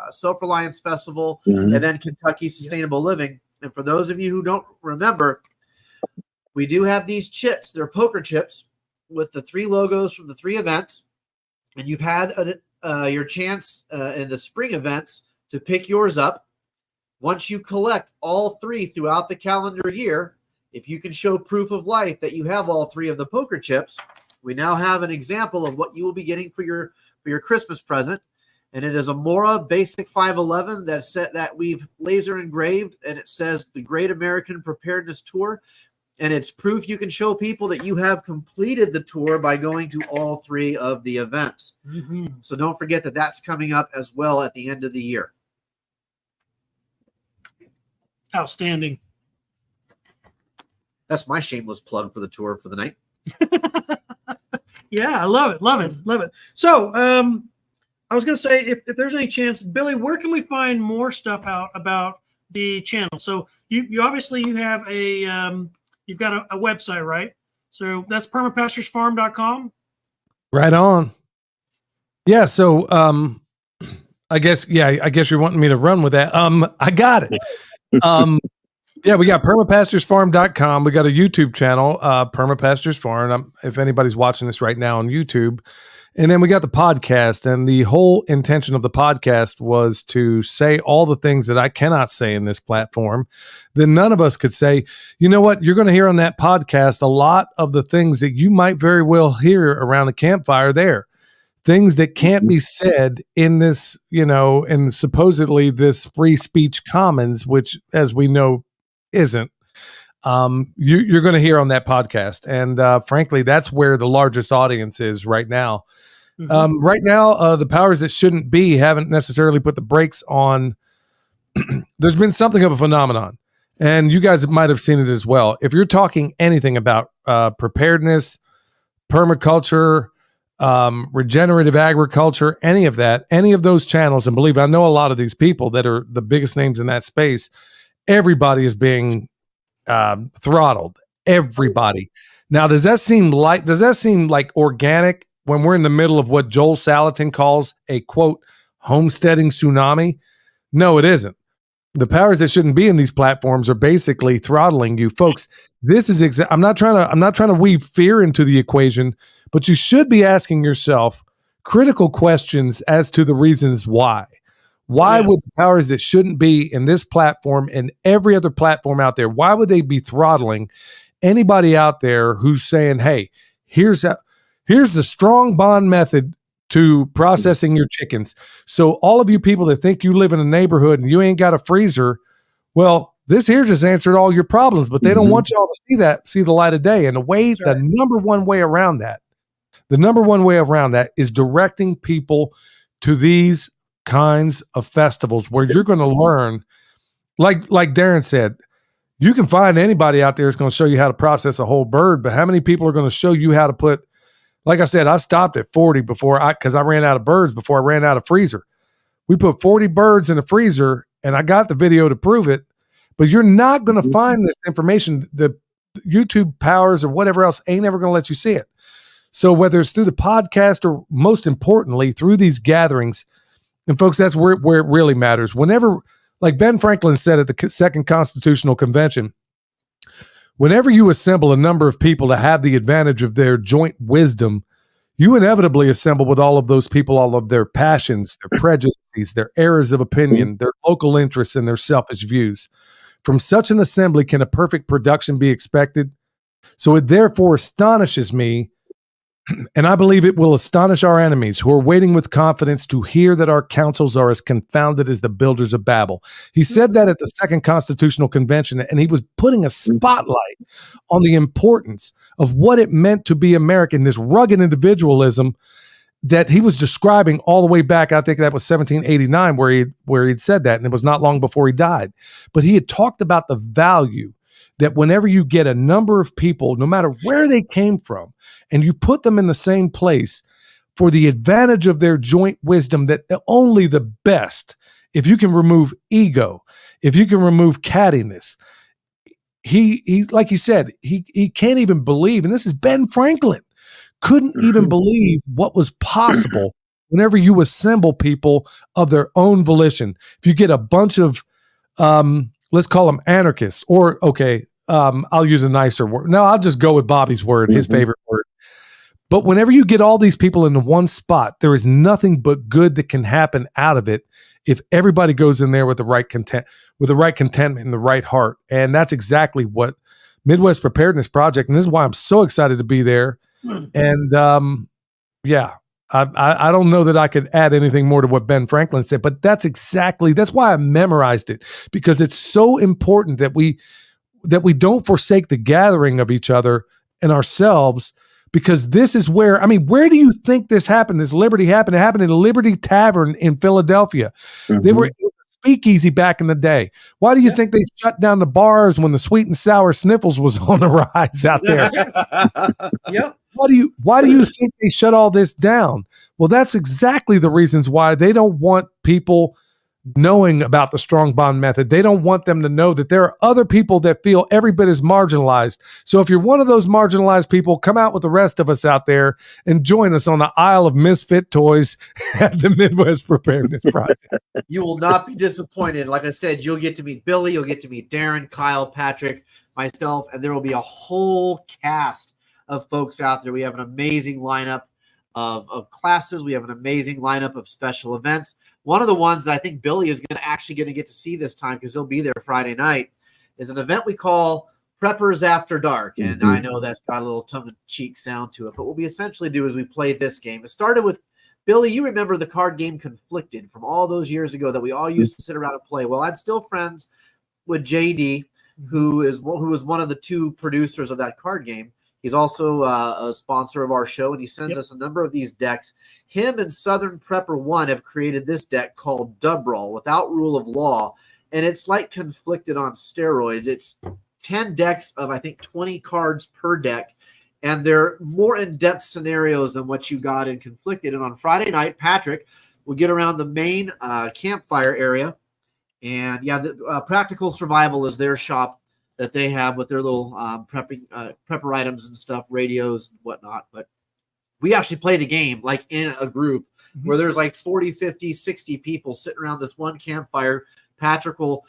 Self-Reliance Festival, and then Kentucky Sustainable Living. And for those of you who don't remember, we do have these chips. They're poker chips with the 3 logos from the 3 events. And you've had your chance in the spring events to pick yours up. Once you collect all 3 throughout the calendar year, if you can show proof of life that you have all 3 of the poker chips, we now have an example of what you will be getting for your Christmas present. And it is a Mora Basic 511 that we've laser engraved, and it says the Great American Preparedness Tour. And it's proof you can show people that you have completed the tour by going to all 3 of the events. So don't forget that that's coming up as well at the end of the year. Outstanding. That's my shameless plug for the tour for the night. Yeah, I love it. So I was going to say, if there's any chance, Billy, where can we find more stuff out about the channel? So you obviously you have you've got a website, right? So that's permapasturesfarm.com. Right on. Yeah. So I guess you're wanting me to run with that. I got it. Yeah, we got permapasturesfarm.com. We got a YouTube channel, Permapastures Farm. If anybody's watching this right now on YouTube. And then we got the podcast. And the whole intention of the podcast was to say all the things that I cannot say in this platform that none of us could say. You know what? You're going to hear on that podcast a lot of the things that you might very well hear around a campfire there. Things that can't be said in this, in supposedly this free speech commons, which, as we know, isn't. You're going to hear on that podcast. And frankly, that's where the largest audience is right now. Right now, the powers that shouldn't be haven't necessarily put the brakes on. There's been something of a phenomenon, and you guys might have seen it as well. If you're talking anything about preparedness, permaculture, regenerative agriculture, any of those channels, and believe I know a lot of these people that are the biggest names in that space, everybody is being throttled. Everybody. Now, does that seem like organic when we're in the middle of what Joel Salatin calls a quote homesteading tsunami? No, it isn't. The powers that shouldn't be in these platforms are basically throttling you, folks. This is I'm not trying to weave fear into the equation, but you should be asking yourself critical questions as to the reasons why. Why would the powers that shouldn't be in this platform and every other platform out there, why would they be throttling anybody out there who's saying, hey, here's the strong bond method to processing your chickens. So all of you people that think you live in a neighborhood and you ain't got a freezer, well, this here just answered all your problems, but they don't want y'all to see the light of day. And the number one way around that is directing people to these kinds of festivals where you're going to learn, like Darren said, You can find anybody out there that's going to show you how to process a whole bird, but how many people are going to show you how to put, like I said, I stopped at 40 because I ran out of birds before I ran out of freezer. We put 40 birds in the freezer, and I got the video to prove it, but you're not going to find this information. The YouTube powers or whatever else ain't ever going to let you see it. So whether it's through the podcast or most importantly, through these gatherings, and folks, that's where it really matters. Whenever, like Ben Franklin said at the Second Constitutional Convention, whenever you assemble a number of people to have the advantage of their joint wisdom, you inevitably assemble with all of those people, all of their passions, their prejudices, their errors of opinion, their local interests, and their selfish views. From such an assembly can a perfect production be expected. So it therefore astonishes me, and I believe it will astonish our enemies who are waiting with confidence to hear that our counsels are as confounded as the builders of Babel. He said that at the Second Constitutional Convention, and he was putting a spotlight on the importance of what it meant to be American, this rugged individualism that he was describing all the way back. I think that was 1789 where he'd said that, and it was not long before he died. But he had talked about the value that whenever you get a number of people, no matter where they came from, and you put them in the same place for the advantage of their joint wisdom, that only the best, if you can remove ego, if you can remove cattiness, he like he said, he can't even believe, and this is Ben Franklin, couldn't even believe what was possible whenever you assemble people of their own volition. If you get a bunch of let's call them anarchists, or I'll use a nicer word. No, I'll just go with Bobby's word, his favorite word. But whenever you get all these people in one spot, there is nothing but good that can happen out of it if everybody goes in there with the right contentment and the right heart. And that's exactly what Midwest Preparedness Project, and this is why I'm so excited to be there. And I don't know that I could add anything more to what Ben Franklin said, but that's why I memorized it, because it's so important that we don't forsake the gathering of each other and ourselves, because this is where do you think this happened? This Liberty happened. It happened in Liberty Tavern in Philadelphia. They were speakeasy back in the day. Why do you think they shut down the bars when the sweet and sour sniffles was on the rise out there? Yep. Why do you think they shut all this down? Well, that's exactly the reasons why. They don't want people knowing about the strong bond method. They don't want them to know that there are other people that feel every bit as marginalized. So if you're one of those marginalized people, come out with the rest of us out there and join us on the aisle of misfit toys at the Midwest Preparedness Project. You will not be disappointed. Like I said, you'll get to meet Billy, you'll get to meet Darren, Kyle, Patrick, myself, and there will be a whole cast of folks out there. We have an amazing lineup of classes. We have an amazing lineup of special events. One of the ones that I think Billy is going to get to see this time, because he'll be there Friday night, is an event we call Preppers After Dark. And I know that's got a little tongue-in-cheek sound to it, but what we essentially do is we play this game. It started with, Billy, you remember the card game Conflicted from all those years ago that we all used to sit around and play. Well, I'm still friends with JD, who was one of the two producers of that card game. He's also a sponsor of our show, and he sends us a number of these decks. Him and Southern Prepper One have created this deck called Dubrawl, without rule of law, and it's like Conflicted on steroids. It's 10 decks of, I think, 20 cards per deck, and they're more in-depth scenarios than what you got in Conflicted. And on Friday night, Patrick will get around the main campfire area, and the Practical Survival is their shop that they have with their little prepper items and stuff, radios and whatnot. But we actually play the game like in a group where there's like 40, 50, 60 people sitting around this one campfire. Patrick will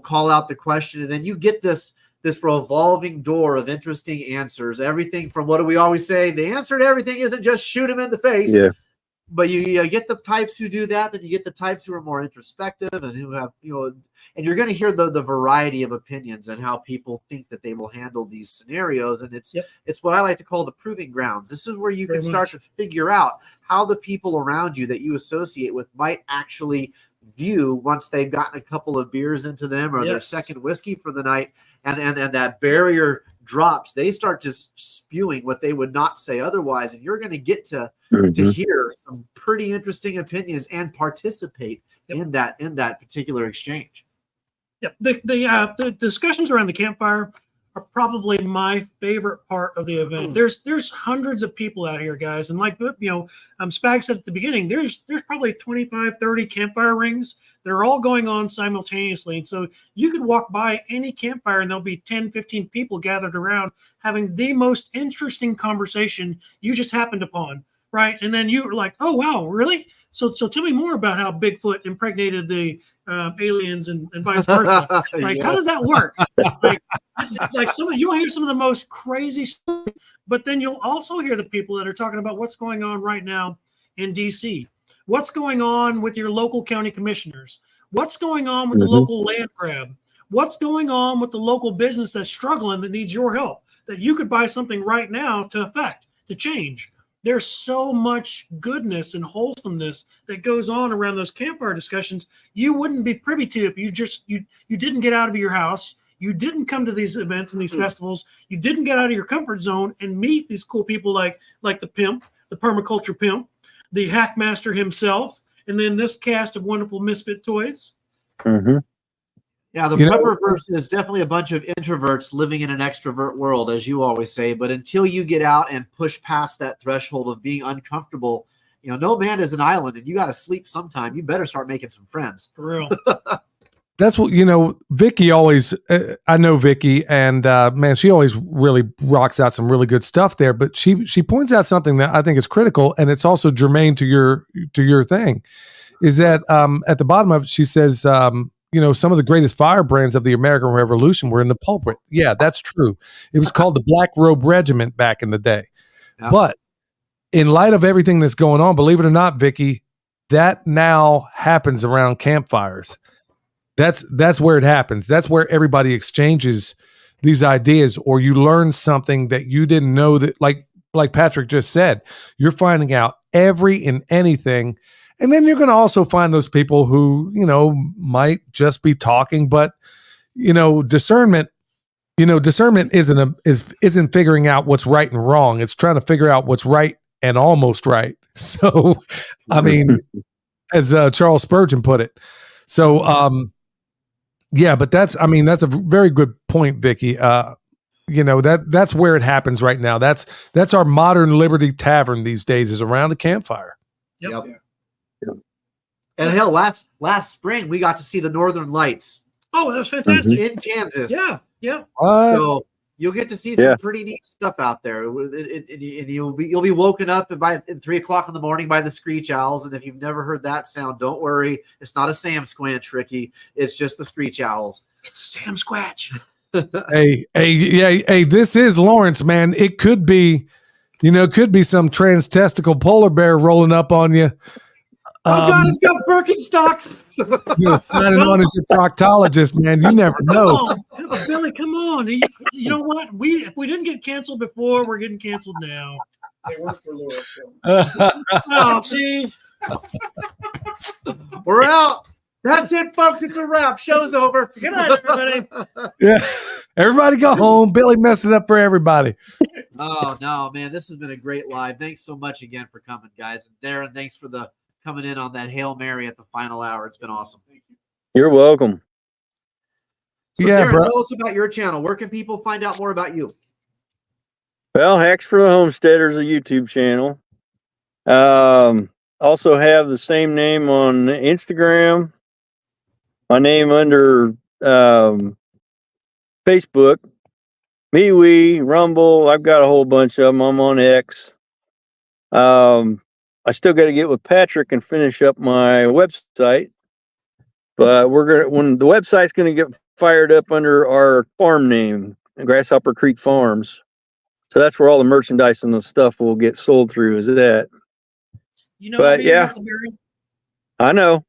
call out the question, and then you get this revolving door of interesting answers. Everything from, what do we always say? The answer to everything isn't just shoot him in the face. Yeah. But you get the types who do that, then you get the types who are more introspective and who have, and you're going to hear the variety of opinions and how people think that they will handle these scenarios. And it's what I like to call the proving grounds. This is where you can start to figure out how the people around you that you associate with might actually view once they've gotten a couple of beers into them or their second whiskey for the night, and that barrier drops. They start just spewing what they would not say otherwise, and you're going to get to hear some pretty interesting opinions and participate in that particular exchange. Yeah, the discussions around the campfire are probably my favorite part of the event. There's hundreds of people out here, guys, and like Spag said at the beginning, there's probably 25, 30 campfire rings that are all going on simultaneously, and so you could walk by any campfire and there'll be 10, 15 people gathered around having the most interesting conversation you just happened upon, right? And then you're like, oh wow, really? So tell me more about how Bigfoot impregnated the aliens and vice versa. Like, how does that work? Like you'll hear some of the most crazy stuff, but then you'll also hear the people that are talking about what's going on right now in DC. What's going on with your local county commissioners? What's going on with the local land grab? What's going on with the local business that's struggling that needs your help? That you could buy something right now to change. There's so much goodness and wholesomeness that goes on around those campfire discussions you wouldn't be privy to if you didn't get out of your house, you didn't come to these events and these festivals, you didn't get out of your comfort zone and meet these cool people like the PIMP, the Permaculture Pimp, the Hackmaster himself, and then this cast of wonderful misfit toys. Mm-hmm. Yeah, the prepperverse is definitely a bunch of introverts living in an extrovert world, as you always say. But until you get out and push past that threshold of being uncomfortable, no man is an island, and you got to sleep sometime. You better start making some friends. For real. That's what, Vicky always, I know Vicky, and man, she always really rocks out some really good stuff there. But she points out something that I think is critical, and it's also germane to your thing, is that at the bottom of it, she says, some of the greatest firebrands of the American Revolution were in the pulpit. Yeah, that's true. It was called the Black Robe Regiment back in the day. Yeah. But in light of everything that's going on, believe it or not, Vicky, that now happens around campfires. That's where it happens. That's where everybody exchanges these ideas, or you learn something that you didn't know, that like Patrick just said, you're finding out every and anything. And then you're going to also find those people who, might just be talking, but, discernment isn't figuring out what's right and wrong. It's trying to figure out what's right and almost right. So, I mean, as Charles Spurgeon put it. So, but that's a very good point, Vicky. That's where it happens right now. That's our modern Liberty Tavern these days, is around the campfire. Yep. And hell, last spring we got to see the Northern Lights. Oh, that was fantastic in Kansas. Yeah. So you'll get to see some pretty neat stuff out there. And you'll be woken up at 3 o'clock in the morning by the screech owls. And if you've never heard that sound, don't worry. It's not a Sam Squanch, Ricky. It's just the screech owls. It's a Sam Squatch. Hey, this is Lawrence, man. It could be, some trans-testicle polar bear rolling up on you. Oh God, it's got Birkenstocks. Signing on as your proctologist, man. You never know. Billy, come on. You know what? If we didn't get canceled before, we're getting canceled now. They work for Laura. Oh, see? We're out. That's it, folks. It's a wrap. Show's over. Good night, everybody. Yeah. Everybody go home. Billy messed it up for everybody. Oh, no, man. This has been a great live. Thanks so much again for coming, guys. And Darren, thanks for coming in on that Hail Mary at the final hour. It's been awesome. Thank you. You're welcome. So Darren, tell us about your channel. Where can people find out more about you? Well, Hacks for the Homesteaders, a YouTube channel. Also have the same name on Instagram. My name under Facebook, MeWe, Rumble. I've got a whole bunch of them. I'm on X. I still got to get with Patrick and finish up my website, but when the website's gonna get fired up under our farm name, Grasshopper Creek Farms. So that's where all the merchandise and the stuff will get sold through. Is that? But yeah, I know.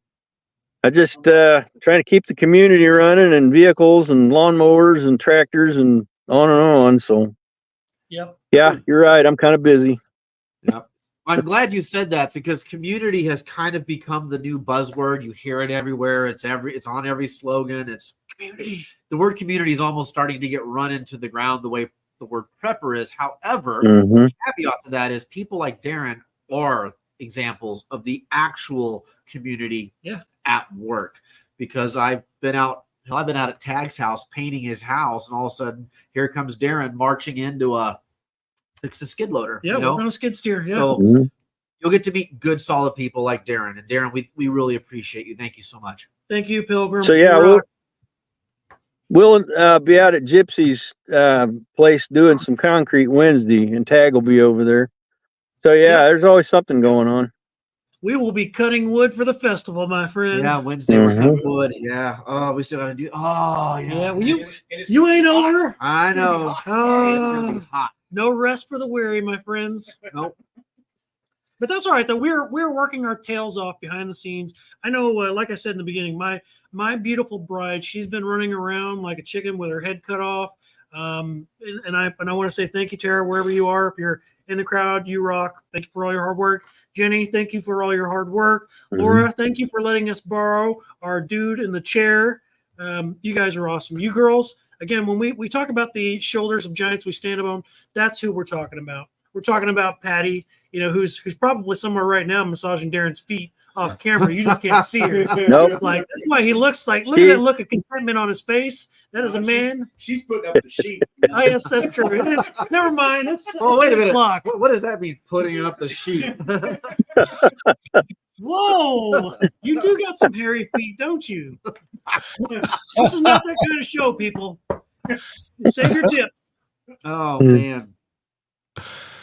I just trying to keep the community running, and vehicles and lawnmowers and tractors and on. So yeah, you're right. I'm kind of busy. Yeah. I'm glad you said that, because community has kind of become the new buzzword. You hear it everywhere. It's on every slogan. It's community. The word community is almost starting to get run into the ground the way the word prepper is. However, the caveat to that is people like Darren are examples of the actual community at work, because I've been out I've been out at Tag's house painting his house, and all of a sudden here comes Darren marching into fix a skid loader. Yeah, we're on a skid steer. Yeah. So you'll get to meet good, solid people like Darren. And Darren, we really appreciate you. Thank you so much. Thank you, Pilgrim. So yeah, we'll be out at Gypsy's place doing some concrete Wednesday, and Tag will be over there. So yeah, there's always something going on. We will be cutting wood for the festival, my friend. Yeah, Wednesday we're cutting wood. Yeah. Oh, we still got to do. Oh, yeah. Well, you ain't over. I know. It's gonna be hot. No rest for the weary, my friends. Nope. But that's all right, though. We're working our tails off behind the scenes. I know, like I said in the beginning, my beautiful bride, she's been running around like a chicken with her head cut off. And I want to say thank you, Tara, wherever you are. If you're in the crowd, you rock. Thank you for all your hard work. Jenny, thank you for all your hard work. Laura, thank you for letting us borrow our dude in the chair. You guys are awesome. You girls, again, when we talk about the shoulders of giants we stand on, that's who we're talking about. We're talking about Patty, who's probably somewhere right now massaging Darren's feet off camera. You just can't see her. Nope. Like, that's why he looks like, look at that look of contentment on his face. That is a man. She's putting up the sheet. Oh, yes, that's true. Never mind. Wait a minute. Block. What does that mean, putting up the sheet? Whoa, you do got some hairy feet, don't you? This is not that kind of show, people. Save your tips. Oh, man.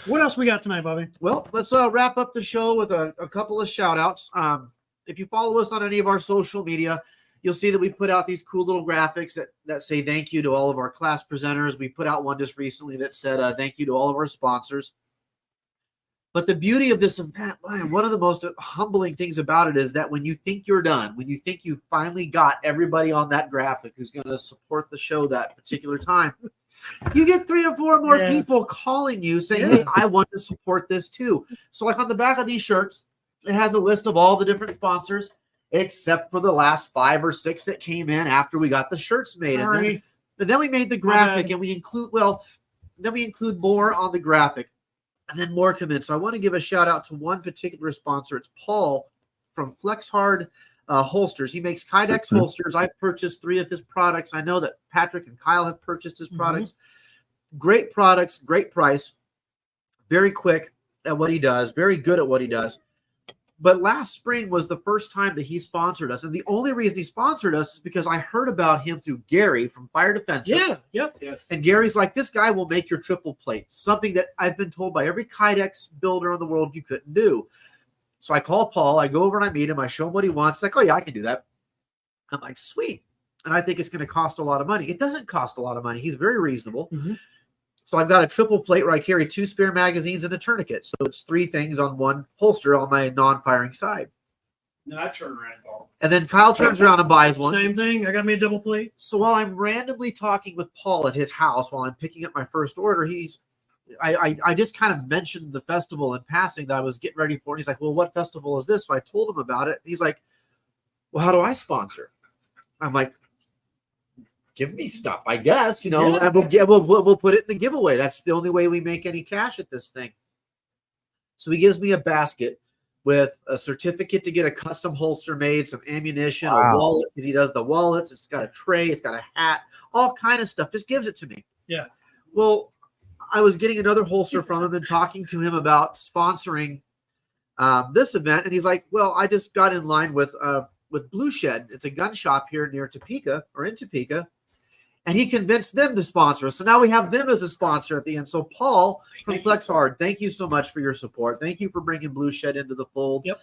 What else we got tonight, Bobby? Well, let's wrap up the show with a couple of shout outs. If you follow us on any of our social media, you'll see that we put out these cool little graphics that say thank you to all of our class presenters. We put out one just recently that said thank you to all of our sponsors. But the beauty of this event, one of the most humbling things about it is that when you think you're done, when you think you finally got everybody on that graphic who's going to support the show that particular time, you get 3 or 4 more people calling you saying, hey, I want to support this too. So like on the back of these shirts, it has a list of all the different sponsors, except for the last 5 or 6 that came in after we got the shirts made. And then we made the graphic and we include more on the graphic. And then more come in. So I want to give a shout out to one particular sponsor. It's Paul from Flex Hard Holsters. He makes Kydex holsters. I've purchased 3 of his products. I know that Patrick and Kyle have purchased his products. Great products, great price, very quick at what he does, very good at what he does. But last spring was the first time that he sponsored us. And the only reason he sponsored us is because I heard about him through Gary from Fire Defensive. Yeah, yep. Yes. And Gary's like, this guy will make your triple plate, something that I've been told by every Kydex builder in the world you couldn't do. So I call Paul, I go over and I meet him, I show him what he wants. Like, oh yeah, I can do that. I'm like, sweet. And I think it's going to cost a lot of money. It doesn't cost a lot of money. He's very reasonable. So I've got a triple plate where I carry 2 spare magazines and a tourniquet. So it's 3 things on one holster on my non-firing side. No, I turn around and ball. And then Kyle turns around and buys one. Same thing. I got me a double plate. So while I'm randomly talking with Paul at his house while I'm picking up my first order, I just kind of mentioned the festival in passing that I was getting ready for. And he's like, well, what festival is this? So I told him about it. He's like, well, how do I sponsor? I'm like, give me stuff, I guess, and we'll put it in the giveaway. That's the only way we make any cash at this thing. So he gives me a basket with a certificate to get a custom holster made, some ammunition, a wallet, because he does the wallets. It's got a tray, it's got a hat, all kind of stuff. Just gives it to me. Yeah. Well, I was getting another holster from him and talking to him about sponsoring this event, and he's like, well, I just got in line with Blue Shed. It's a gun shop here near Topeka or in Topeka. And he convinced them to sponsor us. So now we have them as a sponsor at the end. So Paul from Flex Hard, thank you so much for your support. Thank you for bringing Blue Shed into the fold. Yep.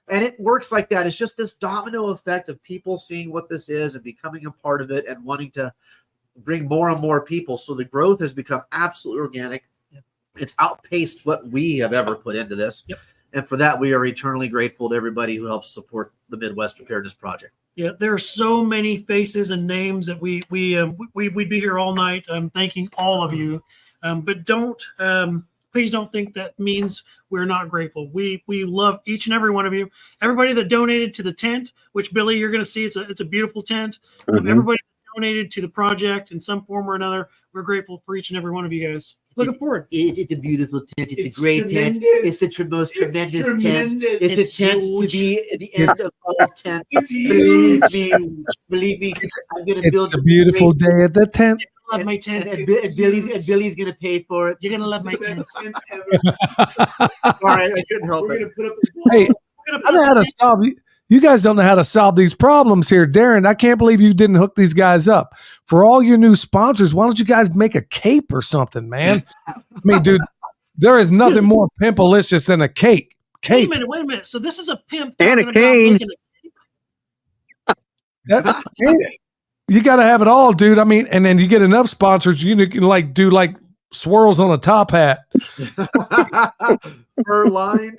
And it works like that. It's just this domino effect of people seeing what this is and becoming a part of it and wanting to bring more and more people. So the growth has become absolutely organic. Yep. It's outpaced what we have ever put into this. Yep. And for that, we are eternally grateful to everybody who helps support the Midwest Preparedness Project. Yeah, there are so many faces and names that we'd be here all night thanking all of you. But please don't think that means we're not grateful. We love each and every one of you. Everybody that donated to the tent, which Billy, you're going to see, it's a beautiful tent. Everybody that donated to the project in some form or another, we're grateful for each and every one of you guys. Looking forward. It's a beautiful tent. It's a great tent. It's the most tremendous tent. It's a tent to be at the end of all tents. It's Believe me, I'm gonna build It's a beautiful day at the tent. Love my tent. and Billy's gonna pay for it. You're gonna love my tent. Sorry, I couldn't help We're it. gonna put up Hey, I know how to solve. You guys don't know how to solve these problems here, Darren. I can't believe you didn't hook these guys up. For all your new sponsors, why don't you guys make a cape or something, man? I mean, dude, there is nothing more pimpalicious than a cake. Wait Cape. a minute. So this is a pimp And a talking about cane. making You got to have it all, dude. I mean, and then you get enough sponsors, you can like do like swirls on a top hat. Fur line.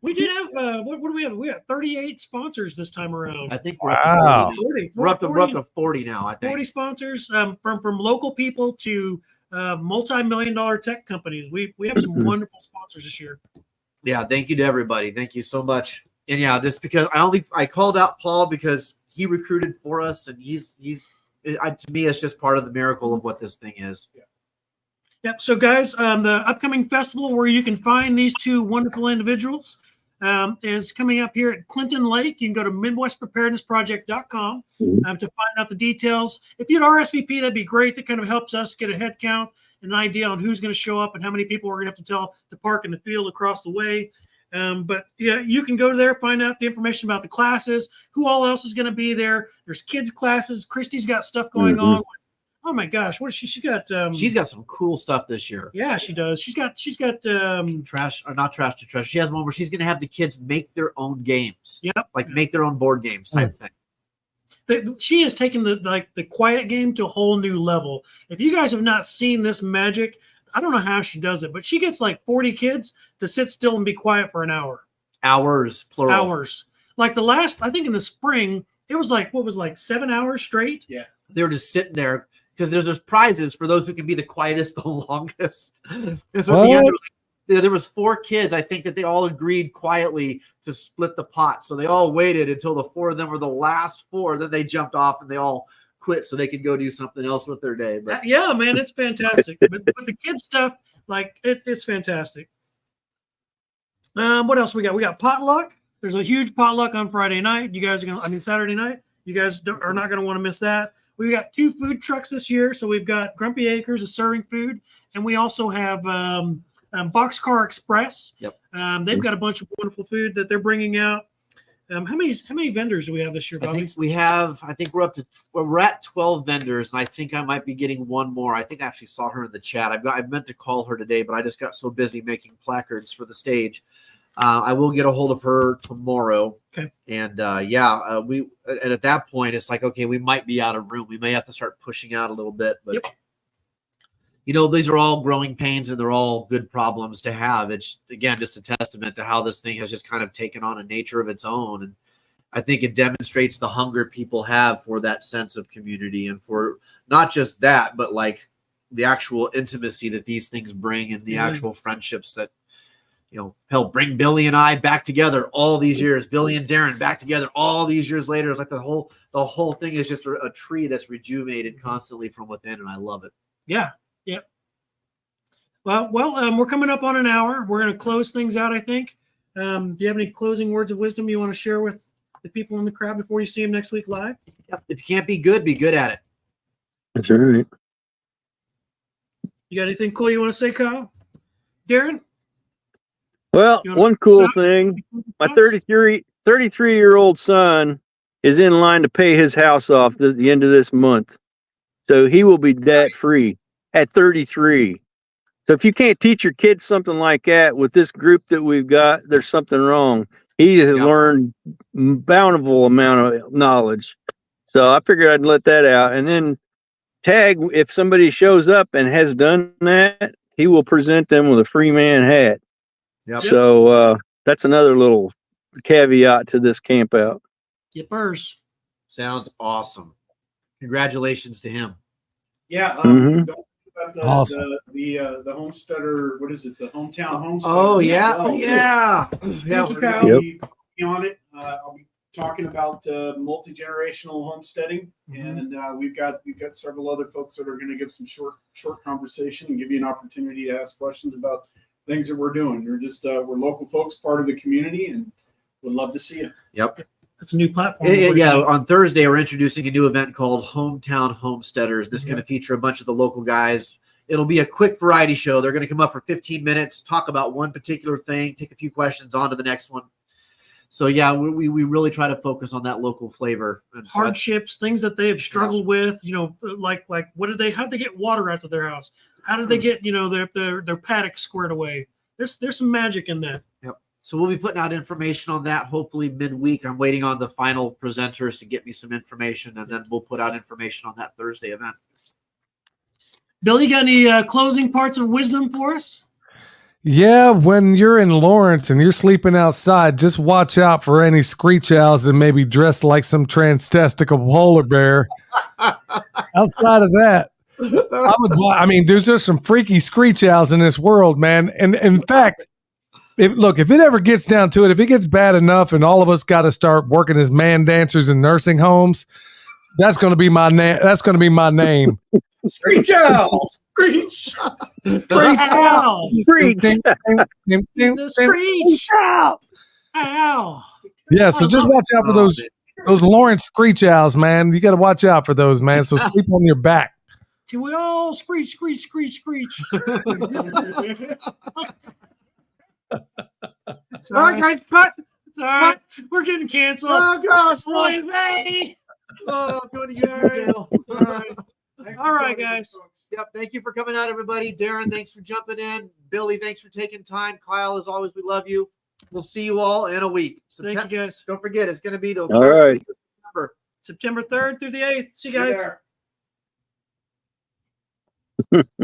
We did have what do we have? We got 38 sponsors this time around. I think we're Wow. up to 40. We're up to 40 now. I think 40 sponsors from local people to multi-million-dollar tech companies. We have some wonderful sponsors this year. Yeah, thank you to everybody. Thank you so much. And yeah, just because I called out Paul because he recruited for us, and he's to me, it's just part of the miracle of what this thing is. Yep. So, guys, the upcoming festival where you can find these two wonderful individuals is coming up here at Clinton Lake. You can go to MidwestPreparednessProject.com to find out the details. If you'd RSVP, that'd be great. That kind of helps us get a head count and an idea on who's going to show up and how many people we're going to have to tell to park in the field across the way. But yeah, you can go there, find out the information about the classes, who all else is going to be there. There's kids classes. Christy's got stuff going on. Oh my gosh, what is she? She got She's got some cool stuff this year. Yeah, she does. She's got Trash or not trash to trash. She has one where she's going to have the kids make their own games. Yep. Like make their own board games type thing. She has taken the quiet game to a whole new level. If you guys have not seen this magic, I don't know how she does it, but she gets like 40 kids to sit still and be quiet for an hour. Hours, plural. Hours. Like the last, I think in the spring, it was like, 7 hours straight? Yeah. They were just sitting there because there's prizes for those who can be the quietest the longest. And so at the end, there was 4 kids, I think, that they all agreed quietly to split the pot. So they all waited until the 4 of them were the last 4. Then they jumped off and they all quit so they could go do something else with their day. But yeah, man, it's fantastic. but the kids stuff, like it's fantastic. What else we got? We got potluck. There's a huge potluck on Friday night. You guys are Saturday night. You guys are not going to want to miss that. We got 2 food trucks this year. So we've got Grumpy Acres is serving food, and we also have Boxcar Express. Yep. They've got a bunch of wonderful food that they're bringing out. How many vendors do we have this year, Bobby? I think we're at 12 vendors, and I think I might be getting one more. I think I actually saw her in the chat. I meant to call her today, but I just got so busy making placards for the stage. I will get a hold of her tomorrow. Okay. And and at that point, it's like, okay, we might be out of room. We may have to start pushing out a little bit, but these are all growing pains and they're all good problems to have. It's again, just a testament to how this thing has just kind of taken on a nature of its own. And I think it demonstrates the hunger people have for that sense of community and for not just that, but like the actual intimacy that these things bring and the actual friendships that, hell, bring Billy and I back together all these years. Billy and Darren back together all these years later. It's like the whole thing is just a tree that's rejuvenated constantly from within, and I love it. Yeah. Well, we're coming up on an hour. We're going to close things out, I think. Do you have any closing words of wisdom you want to share with the people in the crowd before you see them next week live? Yep. If you can't be good at it. That's all right. You got anything cool you want to say, Kyle? Darren? Well, one cool thing, my 33-year-old son is in line to pay his house off the end of this month. So he will be debt free at 33. So if you can't teach your kids something like that with this group that we've got, there's something wrong. He has learned bountiful amount of knowledge. So I figured I'd let that out. And then tag, if somebody shows up and has done that, he will present them with a free man hat. Yep. So that's another little caveat to this camp out. Yippers. Sounds awesome. Congratulations to him. Yeah. Mhm. Don't forget about Awesome. the homesteader. What is it? The hometown homesteader. Oh yeah. Thank you, Kyle. I'll be on it. I'll be talking about multi-generational homesteading, and we've got several other folks that are going to give some short conversation and give you an opportunity to ask questions about things that we're doing. We're local folks, part of the community, and would love to see you. Yep. That's a new platform. Yeah, on Thursday, we're introducing a new event called Hometown Homesteaders. This is going to feature a bunch of the local guys. It'll be a quick variety show. They're going to come up for 15 minutes, talk about one particular thing, take a few questions, on to the next one. So, yeah, we really try to focus on that local flavor. And so hardships, things that they have struggled with, like how'd they get water out of their house? How did they get, their paddock squared away? There's some magic in that. Yep. So we'll be putting out information on that hopefully midweek. I'm waiting on the final presenters to get me some information, and then we'll put out information on that Thursday event. Bill, you got any closing parts of wisdom for us? Yeah, when you're in Lawrence and you're sleeping outside, just watch out for any screech owls that may be dressed like some transtestical polar bear. Outside of that, there's just some freaky screech owls in this world, man. And in fact, if it ever gets down to it, if it gets bad enough and all of us got to start working as man dancers in nursing homes, that's going to be my name. That's going to be my name. Screech owl! Screech! Screech owl! Screech! Screech! Ow! Yeah, so just watch out for those Lawrence screech owls, man. You got to watch out for those, man. So sleep on your back. Till we all screech, screech, screech, screech. All right, guys, cut. It's all right. We're getting canceled. Oh, gosh. Boy, they. Oh, I'm going to jail. All right. All right, guys. Yep. Thank you for coming out, everybody. Darren, thanks for jumping in. Billy, thanks for taking time. Kyle, as always, we love you. We'll see you all in a week. Thank you, guys. Don't forget, it's going to be the All right. week of September. September 3rd through the 8th. See you guys.